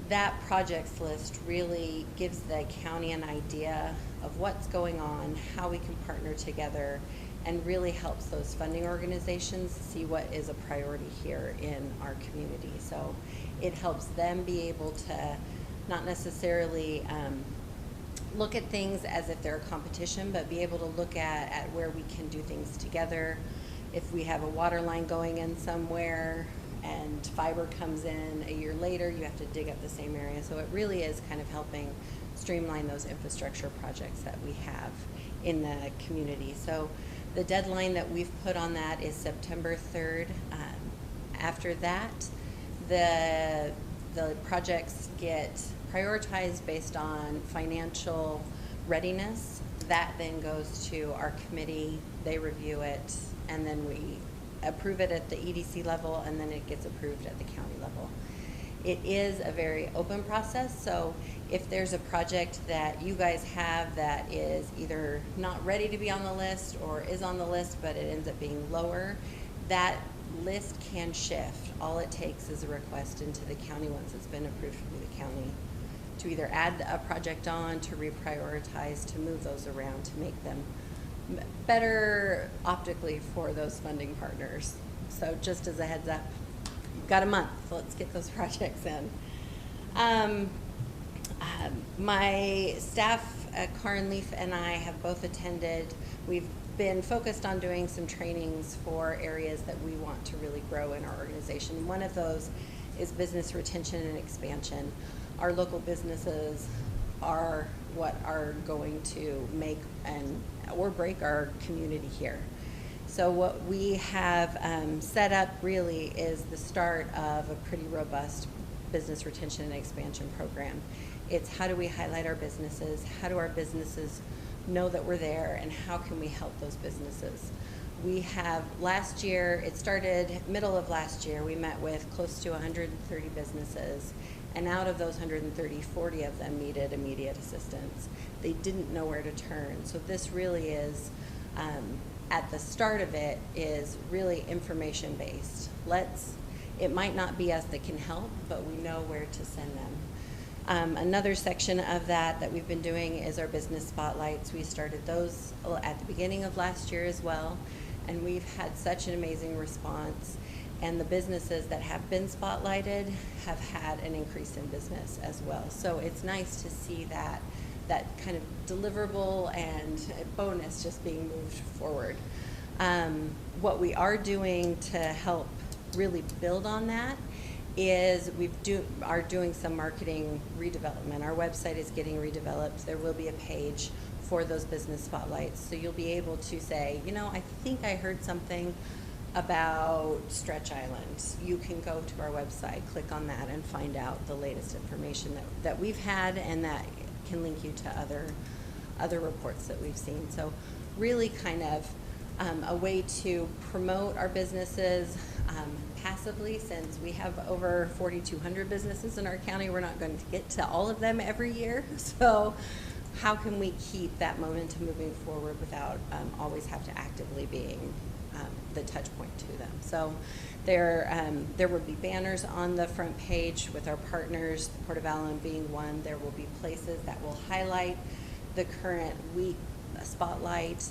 Speaker 2: that projects list really gives the county an idea of what's going on, how we can partner together, and really helps those funding organizations see what is a priority here in our community. So it helps them be able to not necessarily look at things as if they're a competition, but be able to look at where we can do things together. If we have a water line going in somewhere and fiber comes in a year later, you have to dig up the same area. So it really is kind of helping streamline those infrastructure projects that we have in the community. So the deadline that we've put on that is September 3rd. After that, the projects get prioritized based on financial readiness. That then goes to our committee, they review it, and then we approve it at the EDC level, and then it gets approved at the county level. It is a very open process, so if there's a project that you guys have that is either not ready to be on the list or is on the list but it ends up being lower, that list can shift. All it takes is a request into the county once it's been approved through the county to either add a project on, to reprioritize, to move those around, to make them better optically for those funding partners. So just as a heads up, you've got a month, so let's get those projects in. My staff, Karin Leaf and I have both attended. We've been focused on doing some trainings for areas that we want to really grow in our organization. One of those is business retention and expansion. Our local businesses are what are going to make or break our community here. So what we have set up really is the start of a pretty robust business retention and expansion program. It's how do we highlight our businesses? How do our businesses know that we're there, and how can we help those businesses? We have last year, it started middle of last year, we met with close to 130 businesses, and out of those 130, 40 of them needed immediate assistance. They didn't know where to turn. So this really is at the start of it is really information-based. It might not be us that can help, but we know where to send them. Another section of that we've been doing is our business spotlights. We started those at the beginning of last year as well, and we've had such an amazing response. And the businesses that have been spotlighted have had an increase in business as well. So it's nice to see that kind of deliverable and bonus just being moved forward. What we are doing to help really build on that is are doing some marketing redevelopment. Our website is getting redeveloped. There will be a page for those business spotlights. So you'll be able to say, I think I heard something about Stretch Island. You can go to our website, click on that, and find out the latest information that we've had, and that can link you to other reports that we've seen. So really kind of a way to promote our businesses passively, since we have over 4,200 businesses in our county. We're not going to get to all of them every year. So how can we keep that momentum moving forward without always have to actively being the touch point to them? So there will be banners on the front page with our partners, the Port of Allyn being one. There will be places that will highlight the current week spotlight.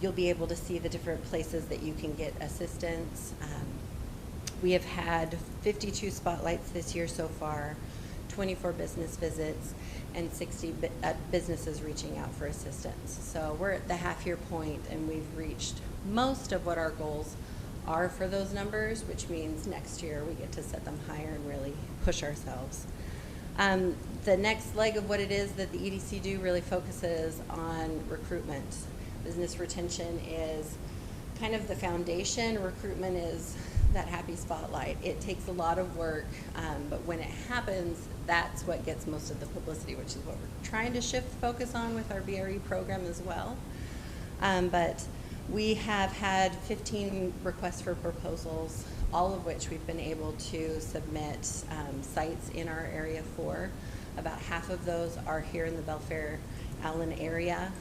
Speaker 2: You'll be able to see the different places that you can get assistance. We have had 52 spotlights this year so far, 24 business visits, and 60 businesses reaching out for assistance. So we're at the half-year point, and we've reached most of what our goals are for those numbers, which means next year we get to set them higher and really push ourselves. The next leg of what it is that the EDC do really focuses on recruitment. Business retention is kind of the foundation. Recruitment is that happy spotlight. It takes a lot of work, but when it happens, that's what gets most of the publicity, which is what we're trying to shift focus on with our BRE program as well. But we have had 15 requests for proposals, all of which we've been able to submit sites in our area for. About half of those are here in the Belfair Allyn area.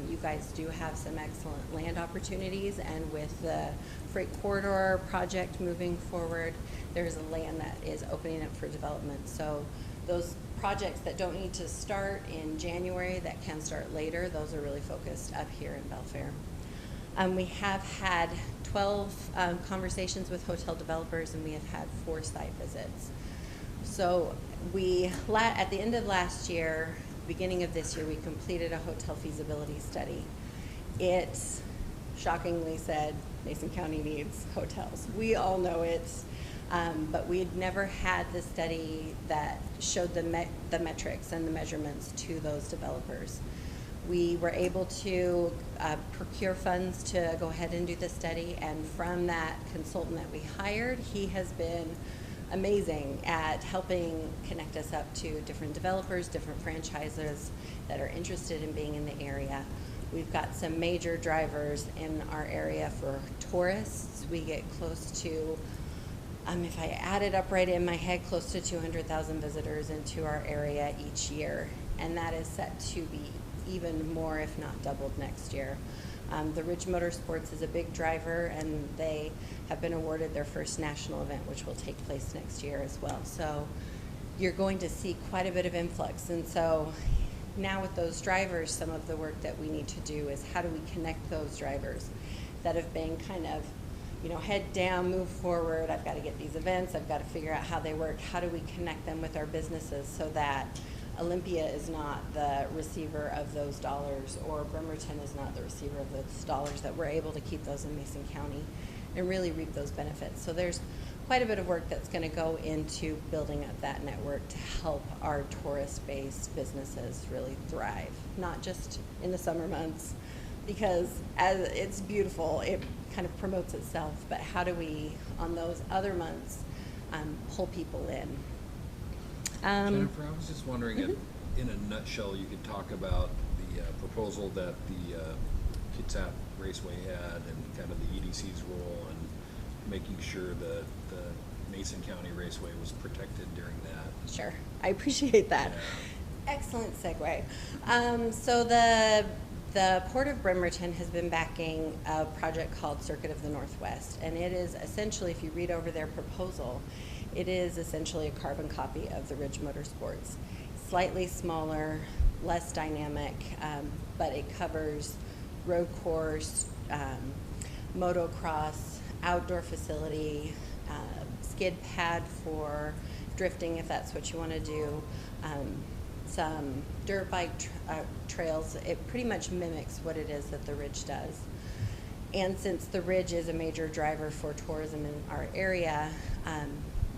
Speaker 2: You guys do have some excellent land opportunities, and with the freight corridor project moving forward, there's a land that is opening up for development. So those projects that don't need to start in January, that can start later, those are really focused up here in Belfair. We have had 12 conversations with hotel developers, and we have had 4 site visits. So at the end of last year, beginning of this year, we completed a hotel feasibility study. It shockingly said Mason County needs hotels. We all know it, but we had never had the study that showed the metrics and the measurements to those developers. We were able to procure funds to go ahead and do the study, and from that consultant that we hired, he has been amazing at helping connect us up to different developers, different franchises that are interested in being in the area. We've got some major drivers in our area for tourists. We get close to, if I add it up right in my head, close to 200,000 visitors into our area each year, and that is set to be even more, if not doubled, next year. The Ridge Motorsports is a big driver, and they have been awarded their first national event, which will take place next year as well. So you're going to see quite a bit of influx. And so now with those drivers, some of the work that we need to do is how do we connect those drivers that have been kind of, head down, move forward, I've got to get these events, I've got to figure out how they work. How do we connect them with our businesses so that Olympia is not the receiver of those dollars, or Bremerton is not the receiver of those dollars, that we're able to keep those in Mason County and really reap those benefits. So there's quite a bit of work that's going to go into building up that network to help our tourist-based businesses really thrive, not just in the summer months, because as it's beautiful, it kind of promotes itself, but how do we, on those other months, pull people in?
Speaker 1: Jennifer, I was just wondering, in a nutshell, you could talk about the proposal that the Kitsap Raceway had, and kind of the EDC's role in making sure that the Mason County Raceway was protected during that.
Speaker 2: Sure, I appreciate that.
Speaker 1: Yeah.
Speaker 2: Excellent segue. So the
Speaker 7: the Port of Bremerton has been backing a project called Circuit of the Northwest, and it is essentially, if you read over their proposal, it is essentially a carbon copy of the Ridge Motorsports. Slightly smaller, less dynamic, but it covers road course, motocross, outdoor facility, skid pad for drifting if that's what you want to do, some dirt bike trails. It pretty much mimics what it is that the Ridge does. And since the Ridge is a major driver for tourism in our area,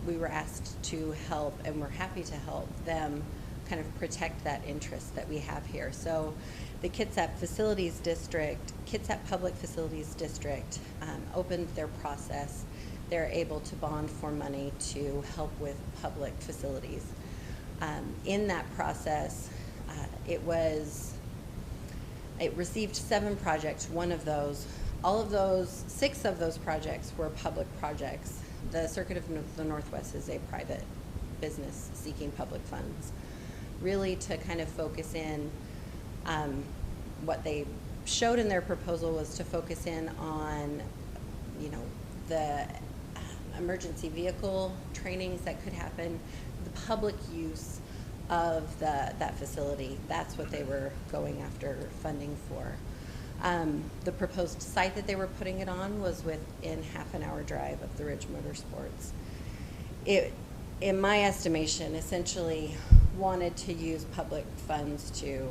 Speaker 7: we were asked to help, and we're happy to help them kind of protect that interest that we have here. So the Kitsap Public Facilities District opened their process. They're able to bond for money to help with public facilities. In that process, it received 7 projects. Six of those projects were public projects. The Circuit of the Northwest is a private business seeking public funds, really to kind of focus in. What they showed in their proposal was to focus in on, the emergency vehicle trainings that could happen, the public use of that facility. That's what they were going after funding for. The proposed site that they were putting it on was within half an hour drive of the Ridge Motorsports. It, in my estimation, essentially wanted to use public funds to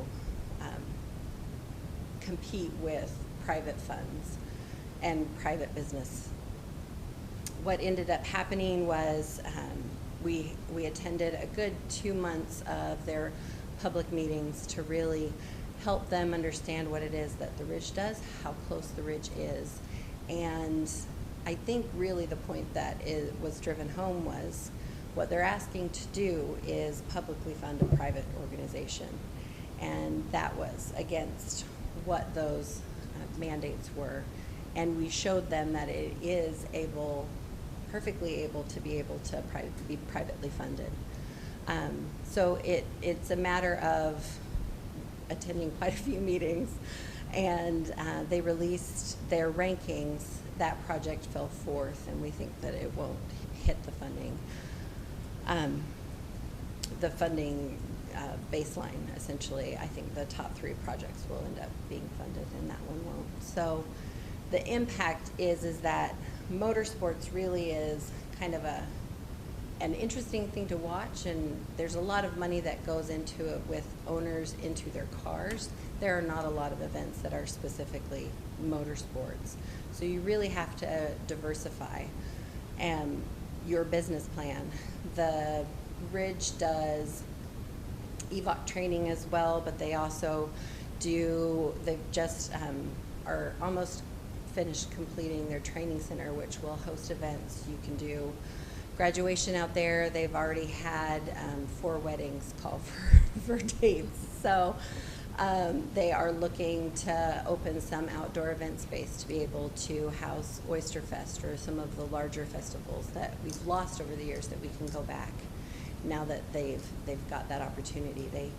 Speaker 7: compete with private funds and private business. What ended up happening was we attended a good 2 months of their public meetings to really help them understand what it is that the Ridge does, how close the Ridge is. And I think really the point that was driven home was what they're asking to do is publicly fund a private organization. And that was against what those mandates were. And we showed them that it is perfectly able to be privately funded. So it's a matter of attending quite a few meetings, and they released their rankings. That project fell 4th, and we think that it won't hit the funding. Baseline, essentially. I think the top 3 projects will end up being funded, and that one won't. So the impact is that motorsports really is kind of an interesting thing to watch, and there's a lot of money that goes into it with owners into their cars. There are not a lot of events that are specifically motorsports. So you really have to diversify your business plan. The Ridge does EVOC training as well, but they also they've just are almost finished completing their training center, which will host events. You can do graduation out there. They've already had 4 weddings call for dates. So they are looking to open some outdoor event space to be able to house Oyster Fest or some of the larger festivals that we've lost over the years, that we can go back now that they've got that opportunity. They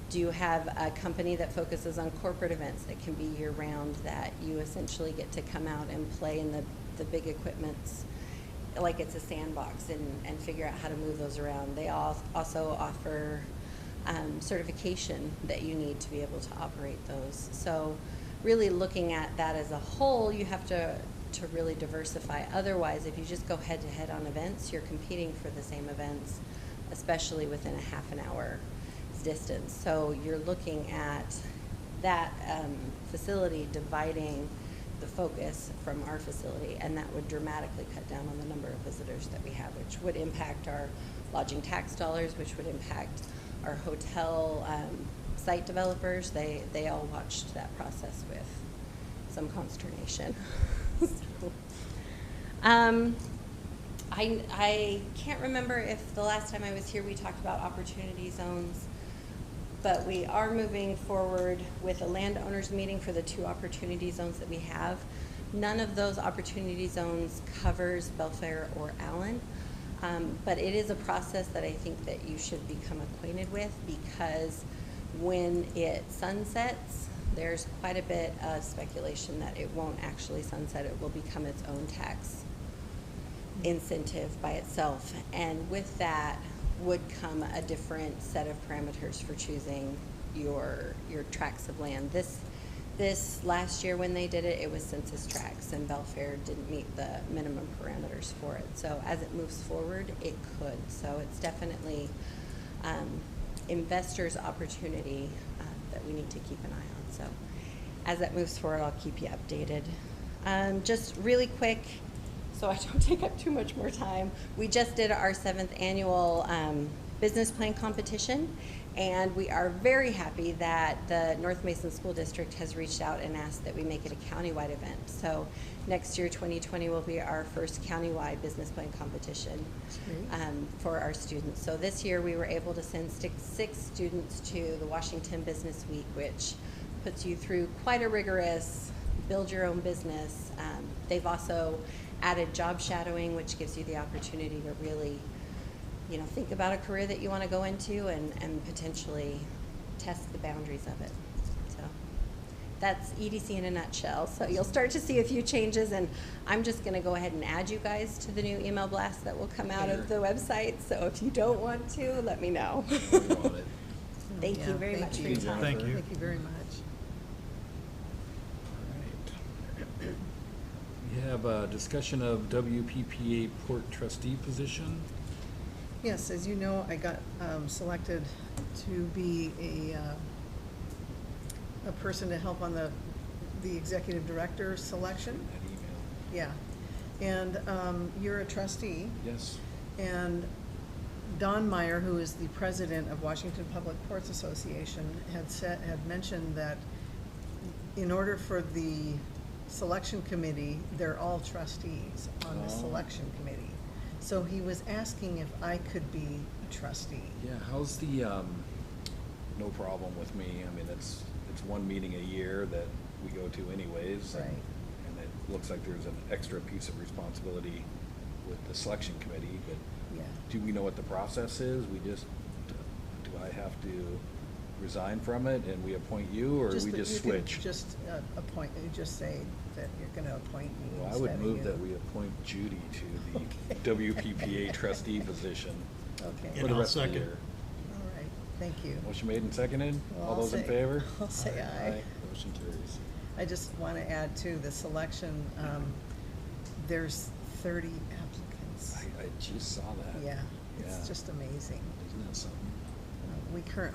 Speaker 7: do have a company that focuses on corporate events that can be year-round, that you essentially get to come out and play in the big equipments like it's a sandbox and figure out how to move those around. They also offer certification that you need to be able to operate those. So really looking at that as a whole, you have to really diversify. Otherwise, if you just go head-to-head on events, you're competing for the same events, especially within a half an hour distance. So you're looking at that facility dividing the focus from our facility, and that would dramatically cut down on the number of visitors that we have, which would impact our lodging tax dollars, which would impact our hotel site developers. They all watched that process with some consternation. I can't remember if the last time I was here we talked about opportunity zones, but we are moving forward with a landowners meeting for the 2 opportunity zones that we have. None of those opportunity zones covers Belfair or Allyn, but it is a process that I think that you should become acquainted with, because when it sunsets, there's quite a bit of speculation that it won't actually sunset. It will become its own tax incentive by itself. And with that would come a different set of parameters for choosing your tracts of land. This last year when they did it, it was census tracts, and Belfair didn't meet the minimum parameters for it. So as it moves forward, it could. So it's definitely investors' opportunity that we need to keep an eye on. So as that moves forward, I'll keep you updated. Just really quick, so I don't take up too much more time. We just did our 7th annual business plan competition, and we are very happy that the North Mason School District has reached out and asked that we make it a countywide event. So next year, 2020, will be our first countywide business plan competition for our students. So this year, we were able to send 6 students to the Washington Business Week, which puts you through quite a rigorous build your own business. They've also added job shadowing, which gives you the opportunity to really, think about a career that you want to go into and potentially test the boundaries of it. So that's EDC in a nutshell. So you'll start to see a few changes, and I'm just going to go ahead and add you guys to the new email blast that will come out of the website. So if you don't want to, let me know. Thank you very much for your time.
Speaker 4: Thank you.
Speaker 3: Thank you very much.
Speaker 1: We have a discussion of WPPA Port Trustee position.
Speaker 3: Yes, as you know, I got selected to be a person to help on the executive director selection.
Speaker 1: That email.
Speaker 3: Yeah, and you're a trustee.
Speaker 1: Yes.
Speaker 3: And Don Meyer, who is the president of Washington Public Ports Association, had mentioned that in order for the selection committee, they're all trustees on the selection committee. So he was asking if I could be a trustee.
Speaker 1: Yeah, how's the, no problem with me. I mean, it's one meeting a year that we go to anyways.
Speaker 3: Right.
Speaker 1: And it looks like there's an extra piece of responsibility with the selection committee, but
Speaker 3: Yeah.
Speaker 1: do we know what the process is? Do I have to resign from it and we appoint you, or we
Speaker 3: that
Speaker 1: just
Speaker 3: you can
Speaker 1: switch?
Speaker 3: Just appoint, you just say that you're gonna appoint me
Speaker 1: Well, I
Speaker 3: instead
Speaker 1: would
Speaker 3: of
Speaker 1: move
Speaker 3: you.
Speaker 1: that we appoint Judy to the
Speaker 3: Okay.
Speaker 1: WPPA trustee position
Speaker 3: Okay,
Speaker 1: for the
Speaker 4: I'll
Speaker 1: rest of the
Speaker 4: second.
Speaker 1: year.
Speaker 3: all right, thank you.
Speaker 1: Motion made and seconded.
Speaker 3: Well,
Speaker 1: All
Speaker 3: I'll
Speaker 1: those in
Speaker 3: say-
Speaker 1: favor?
Speaker 3: I'll say aye.
Speaker 1: Motion carries.
Speaker 3: I just want to add to the selection, there's 30 applicants.
Speaker 1: I just saw that.
Speaker 3: Yeah,
Speaker 1: Yeah.
Speaker 3: it's just amazing.
Speaker 1: Isn't that something?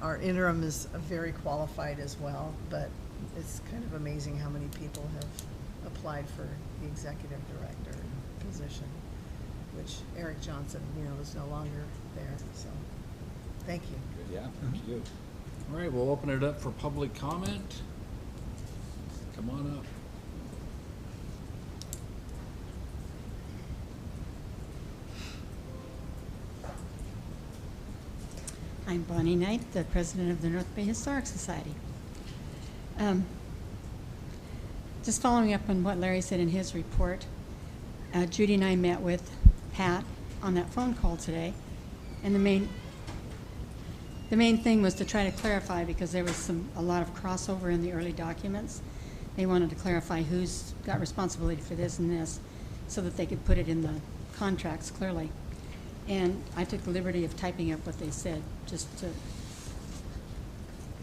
Speaker 3: Our interim is very qualified as well, but it's kind of amazing how many people have applied for the executive director position, which Eric Johnson, is no longer there, so, thank you.
Speaker 1: Good, yeah, thank you. All right, we'll open it up for public comment. Come on up.
Speaker 8: I'm Bonnie Knight, the president of the North Bay Historic Society. Just following up on what Larry said in his report, Judy and I met with Pat on that phone call today, and the main thing was to try to clarify, because there was a lot of crossover in the early documents. They wanted to clarify who's got responsibility for this and this, so that they could put it in the contracts clearly. And I took the liberty of typing up what they said, just to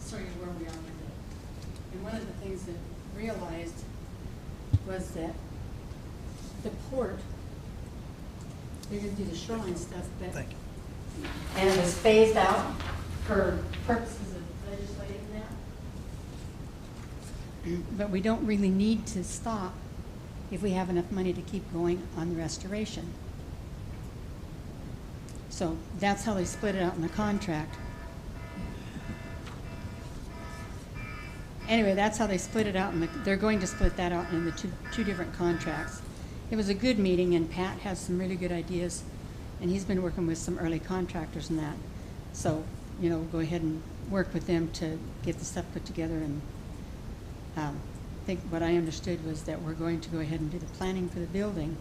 Speaker 8: show you where we are with it. And one of the things that realized was that the port, they're gonna do the shoreline stuff, but.
Speaker 4: Thank you.
Speaker 8: And it was phased out for purposes of legislating that. But we don't really need to stop if we have enough money to keep going on the restoration. So that's how they split it out in the contract. Anyway, that's how they split it out, and they're going to split that out in the two different contracts. It was a good meeting, and Pat has some really good ideas, and he's been working with some early contractors and that. So, go ahead and work with them to get the stuff put together. And I think what I understood was that we're going to go ahead and do the planning for the building,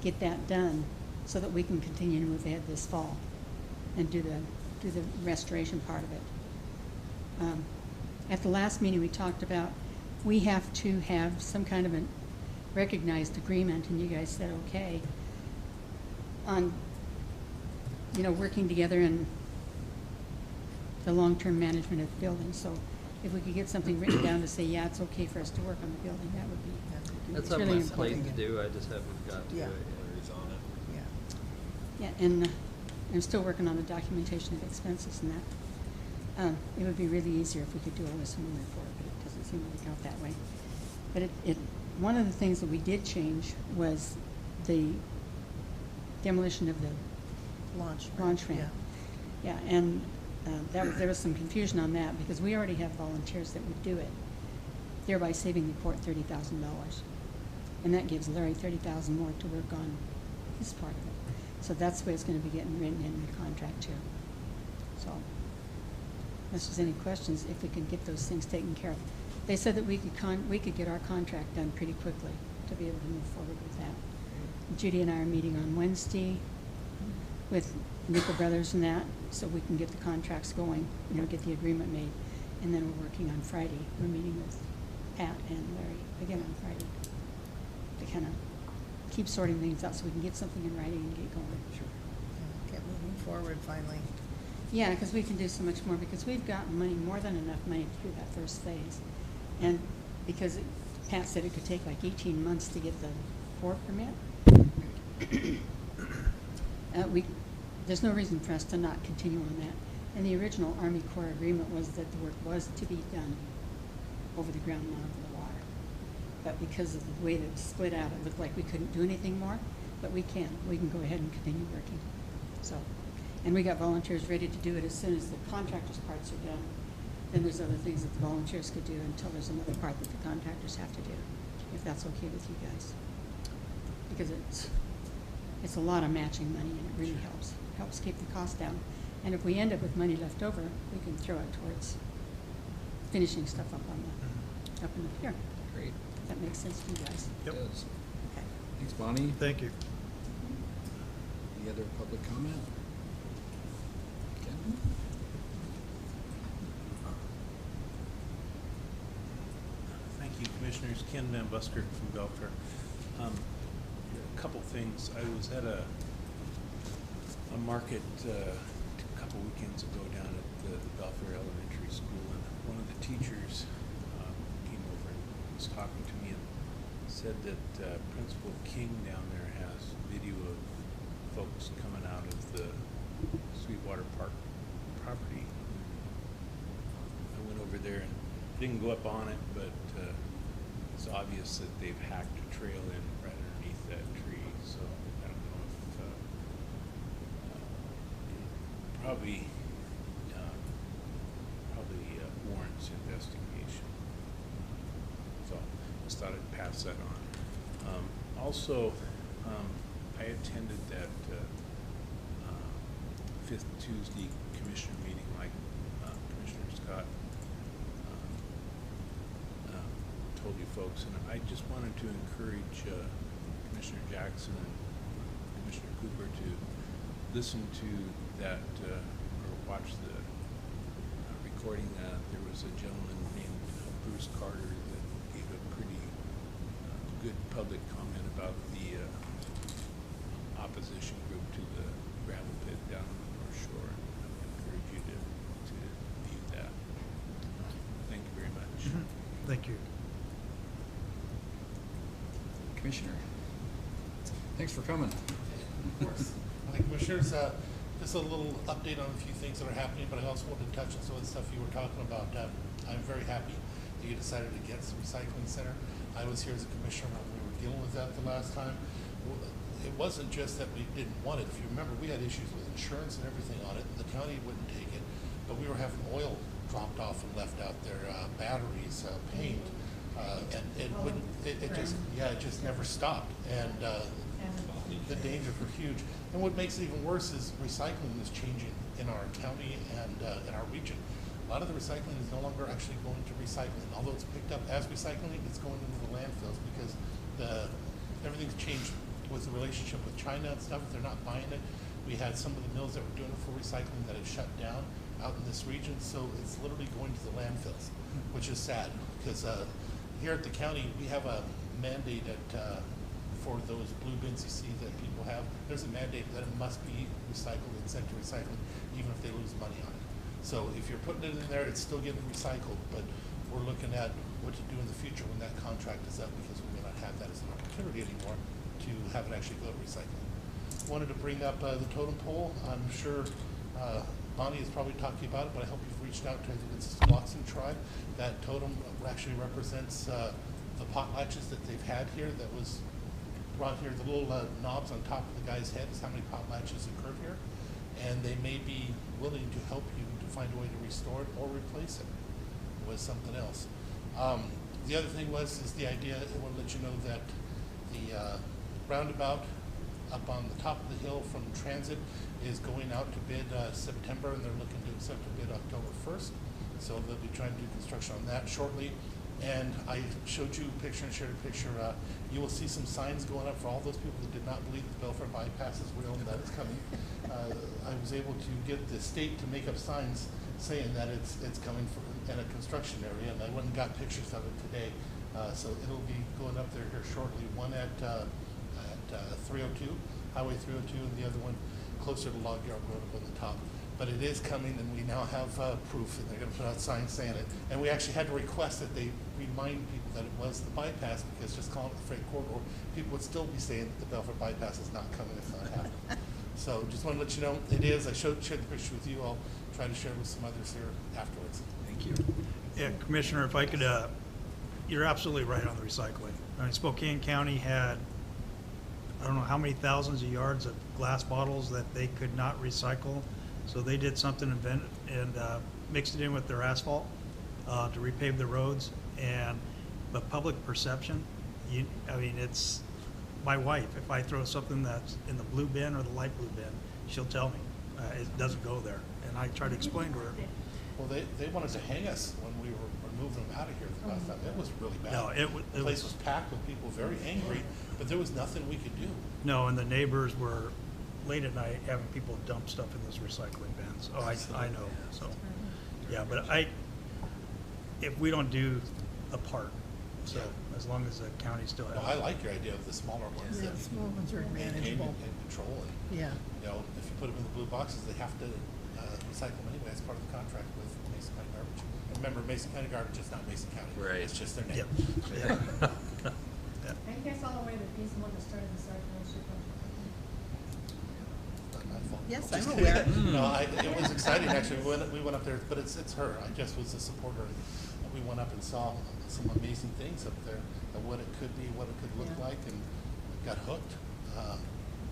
Speaker 8: get that done, so that we can continue to move ahead this fall and do the restoration part of it. At the last meeting, we talked about we have to have some kind of a recognized agreement, and you guys said okay, on, you know, working together in the long-term management of the building. So if we could get something written down to say, yeah, it's okay for us to work on the building, that would be,
Speaker 6: That's
Speaker 8: it's
Speaker 6: on
Speaker 8: really
Speaker 6: my
Speaker 8: important.
Speaker 6: plate to do, I just haven't got to it
Speaker 3: Yeah.
Speaker 6: yet.
Speaker 3: Yeah.
Speaker 8: Yeah, and I'm still working on the documentation of expenses and that. It would be really easier if we could do all this in one report, but it doesn't seem to work out that way. But one of the things that we did change was the demolition of the
Speaker 3: Launch.
Speaker 8: launch ramp. Yeah, and there was some confusion on that because we already have volunteers that would do it, thereby saving the port $30,000. And that gives Larry $30,000 more to work on his part of it. So that's the way it's going to be getting written in the contract too. So, unless there's any questions, if we can get those things taken care of. They said that we could get our contract done pretty quickly to be able to move forward with that. Judy and I are meeting on Wednesday with Nickel Brothers and that, so we can get the contracts going, you know, get the agreement made. And then we're working on Friday. We're meeting with Pat and Larry again on Friday to kind of keep sorting things out so we can get something in writing and get going. Sure.
Speaker 3: Get moving forward finally.
Speaker 8: Yeah, because we can do so much more, because we've got money, more than enough money to do that first phase. And because Pat said it could take like 18 months to get the port permit, there's no reason for us to not continue on that. And the original Army Corps agreement was that the work was to be done over the ground, not over the water. But because of the way that it was split out, it looked like we couldn't do anything more, but we can. We can go ahead and continue working. So, and we got volunteers ready to do it as soon as the contractors' parts are done. Then there's other things that the volunteers could do until there's another part that the contractors have to do, if that's okay with you guys. Because it's a lot of matching money, and it really helps keep the cost down. And if we end up with money left over, we can throw it towards finishing stuff up up in the pier.
Speaker 1: Great.
Speaker 8: If that makes sense to you guys.
Speaker 4: Yep.
Speaker 1: It does.
Speaker 8: Okay.
Speaker 1: Thanks, Bonnie.
Speaker 4: Thank you.
Speaker 1: Any other public comment? Ken?
Speaker 9: Thank you, Commissioners. Ken Van Busker from Belfair. A couple things. I was at a market a couple weekends ago down at the Belfair Elementary School, and one of the teachers came over and was talking to me and said that Principal King down there has video of folks coming out of the Sweetwater Park property. I went over there and didn't go up on it, but it's obvious that they've hacked a trail in right underneath that tree. So I don't know if it probably warrants investigation. So I just thought I'd pass that on. Also, I attended that fifth Tuesday commissioner meeting, like Commissioner Scott told you folks, and I just wanted to encourage Commissioner Jackson and Commissioner Cooper to listen to that or watch the recording. There was a gentleman named Bruce Carter that gave a pretty good public comment about the opposition group to the gravel pit down on the North Shore. I would encourage you to view that. Thank you very much.
Speaker 4: Thank you.
Speaker 1: Commissioner, thanks for coming.
Speaker 2: Of course. Hi, Commissioners. Just a little update on a few things that are happening, but I also wanted to touch on some of the stuff you were talking about. I'm very happy that you decided against the recycling center. I was here as a commissioner when we were dealing with that the last time. It wasn't just that we didn't want it. If you remember, we had issues with insurance and everything on it. The county wouldn't take it, but we were having oil dropped off and left out there, batteries, paint, and it just never stopped. And the dangers were huge. And what makes it even worse is recycling is changing in our county and in our region. A lot of the recycling is no longer actually going to recycling. Although it's picked up as recycling, it's going into the landfills because everything's changed with the relationship with China and stuff. They're not buying it. We had some of the mills that were doing it for recycling that have shut down out in this region. So it's literally going to the landfills, which is sad because here at the county, we have a mandate for those blue bins you see that people have. There's a mandate that it must be recycled and sent to recycling, even if they lose money on it. So if you're putting it in there, it's still getting recycled, but we're looking at what to do in the future when that contract is up, because we may not have that as an opportunity anymore to have it actually go to recycling. Wanted to bring up the totem pole. I'm sure Bonnie has probably talked to you about it, but I hope you've reached out to, I think it's the Watson tribe. That totem actually represents the potlatches that they've had here that was brought here. The little knobs on top of the guy's head is how many potlatches occur here. And they may be willing to help you to find a way to restore it or replace it with something else. The other thing is the idea, I want to let you know that the roundabout up on the top of the hill from Transit is going out to bid September, and they're looking to accept a bid October 1st. So they'll be trying to do construction on that shortly. And I showed you a picture and shared a picture. You will see some signs going up for all those people that did not believe the Belfair bypass is real and that it's coming. I was able to get the state to make up signs saying that it's coming from in a construction area, and I went and got pictures of it today. So it'll be going up there here shortly. One at 302, Highway 302, and the other one closer to Log Yard Road up on the top. But it is coming, and we now have proof, and they're going to put out signs saying it. And we actually had to request that they remind people that it was the bypass, because just calling it the freight corridor, people would still be saying that the Belfair bypass is not coming, it's not happening. So just want to let you know it is. I shared the picture with you. I'll try to share it with some others here afterwards.
Speaker 1: Thank you.
Speaker 4: Yeah, Commissioner, if I could, you're absolutely right on the recycling. I mean, Spokane County had, I don't know how many thousands of yards of glass bottles that they could not recycle. So they did something and mixed it in with their asphalt to repave the roads. But public perception, I mean, it's my wife. If I throw something that's in the blue bin or the light blue bin, she'll tell me it doesn't go there. And I try to explain to her.
Speaker 2: Well, they wanted to hang us when we were moving them out of here the last time. It was really bad.
Speaker 4: No,
Speaker 2: the place was packed with people, very angry, but there was nothing we could do.
Speaker 4: No, and the neighbors were late at night having people dump stuff in those recycling bins. Oh, I know. So, yeah, but if we don't do a part, so as long as the county still has.
Speaker 2: Well, I like your idea of the smaller ones.
Speaker 3: Yeah,
Speaker 2: that
Speaker 3: the small ones are
Speaker 2: maintain
Speaker 3: manageable.
Speaker 2: and control. And,
Speaker 3: Yeah.
Speaker 2: you know, if you put them in the blue boxes, they have to recycle them anyway. It's part of the contract with Mason County Garbage. And remember, Mason County Garbage is not Mason County.
Speaker 1: Right.
Speaker 2: It's just their name.
Speaker 4: Yep. Yeah.
Speaker 10: Are you guys all aware that he's the one that started the Sergeant Leadership Project?
Speaker 2: Not my fault.
Speaker 3: Yes,
Speaker 2: Just
Speaker 3: I'm
Speaker 2: kidding.
Speaker 3: aware.
Speaker 2: No, it was exciting actually. We went up there, but it's her. I just was a supporter. And we went up and saw some amazing things up there, and what it could be, what it could look
Speaker 3: Yeah.
Speaker 2: like, and got hooked.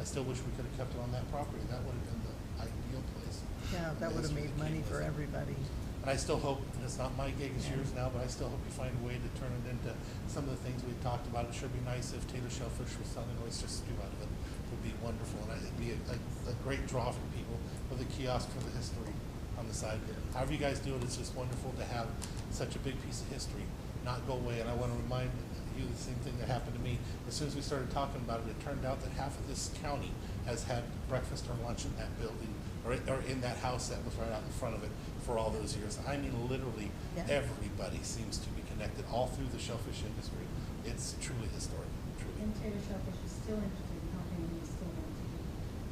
Speaker 2: I still wish we could have kept it on that property. That would have been the ideal place.
Speaker 3: Yeah, that would have made money for everybody.
Speaker 2: And I still hope, and it's not my gig, it's yours now, but I still hope you find a way to turn it into some of the things we talked about. It sure be nice if Taylor Shellfish was selling oyster stew out of it. It would be wonderful, and it'd be a great draw for people with a kiosk for the history on the side. However you guys do it, it's just wonderful to have such a big piece of history not go away. And I want to remind you the same thing that happened to me. As soon as we started talking about it, it turned out that half of this county has had breakfast or lunch in that building, or in that house that was right out in front of it for all those years. I mean, literally,
Speaker 3: Yeah.
Speaker 2: everybody seems to be connected all through the shellfish industry. It's truly historic, truly.
Speaker 10: And Taylor Shellfish is still interested in helping, and he's still going to do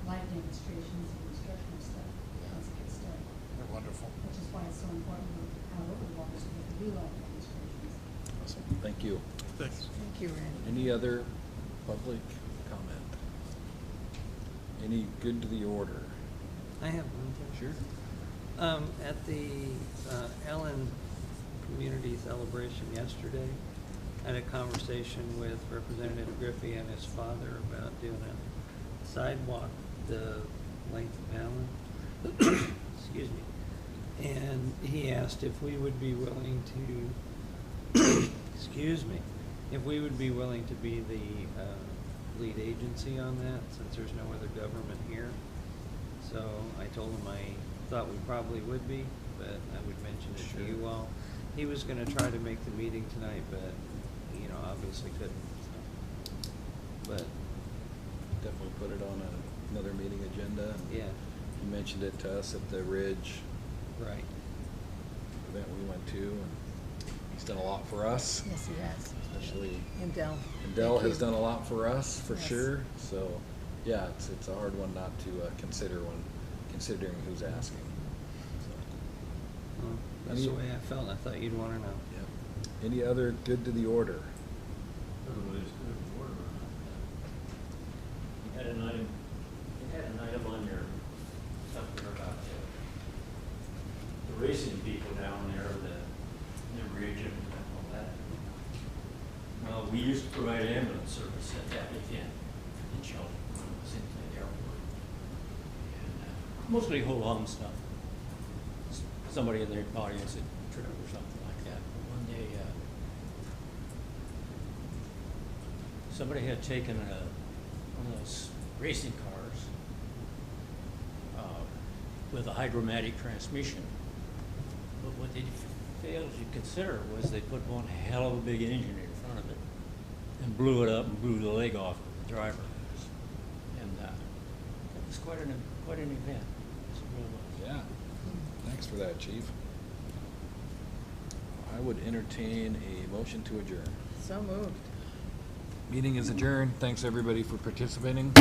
Speaker 10: live demonstrations and instructional stuff. That's a good start,
Speaker 2: They're wonderful.
Speaker 10: which is why it's so important how local waters so they can do live demonstrations.
Speaker 1: Awesome. Thank you.
Speaker 4: Thanks.
Speaker 3: Thank you, Randy.
Speaker 1: Any other public comment? Any good to the order?
Speaker 6: I have one thing.
Speaker 1: Sure.
Speaker 6: At the Allyn Community Celebration yesterday, I had a conversation with Representative Griffey and his father about doing a sidewalk the length of Allyn. Excuse me. And he asked if we would be willing to, excuse me, if we would be willing to be the lead agency on that, since there's no other government here. So I told him I thought we probably would be, but I would mention it to you all. He was gonna try to make the meeting tonight, but, you know, obviously couldn't, so. But,
Speaker 1: Definitely put it on another meeting agenda.
Speaker 6: yeah,
Speaker 1: You mentioned it to us at the Ridge
Speaker 6: right.
Speaker 1: event we went to, and He's done a lot for us,
Speaker 3: Yes, he has.
Speaker 1: especially,
Speaker 3: And Dell.
Speaker 1: and Dell
Speaker 3: Thank
Speaker 1: has
Speaker 3: you.
Speaker 1: done a lot for us, for
Speaker 3: Yes.
Speaker 1: sure. So, yeah, it's a hard one not to consider when considering who's asking. So,
Speaker 6: Well, that's the way I felt. I thought you'd want to know.
Speaker 1: yep. Any other good to the order?
Speaker 11: You had an item on your, something about the racing people down there, the region and all that. Well, we used to provide ambulance service at that event in Shelton, when it was in the airport. And mostly ho-hum stuff. Somebody in the audience had tripped or something like that. But one day, somebody had taken one of those racing cars with a hydromatic transmission. But what they failed to consider was they put one hell of a big engine in front of it and blew it up and blew the leg off of the driver. And it was quite an event. It really was.
Speaker 1: Yeah. Thanks for that, Chief. I would entertain a motion to adjourn.
Speaker 3: So moved.
Speaker 1: Meeting is adjourned. Thanks, everybody, for participating.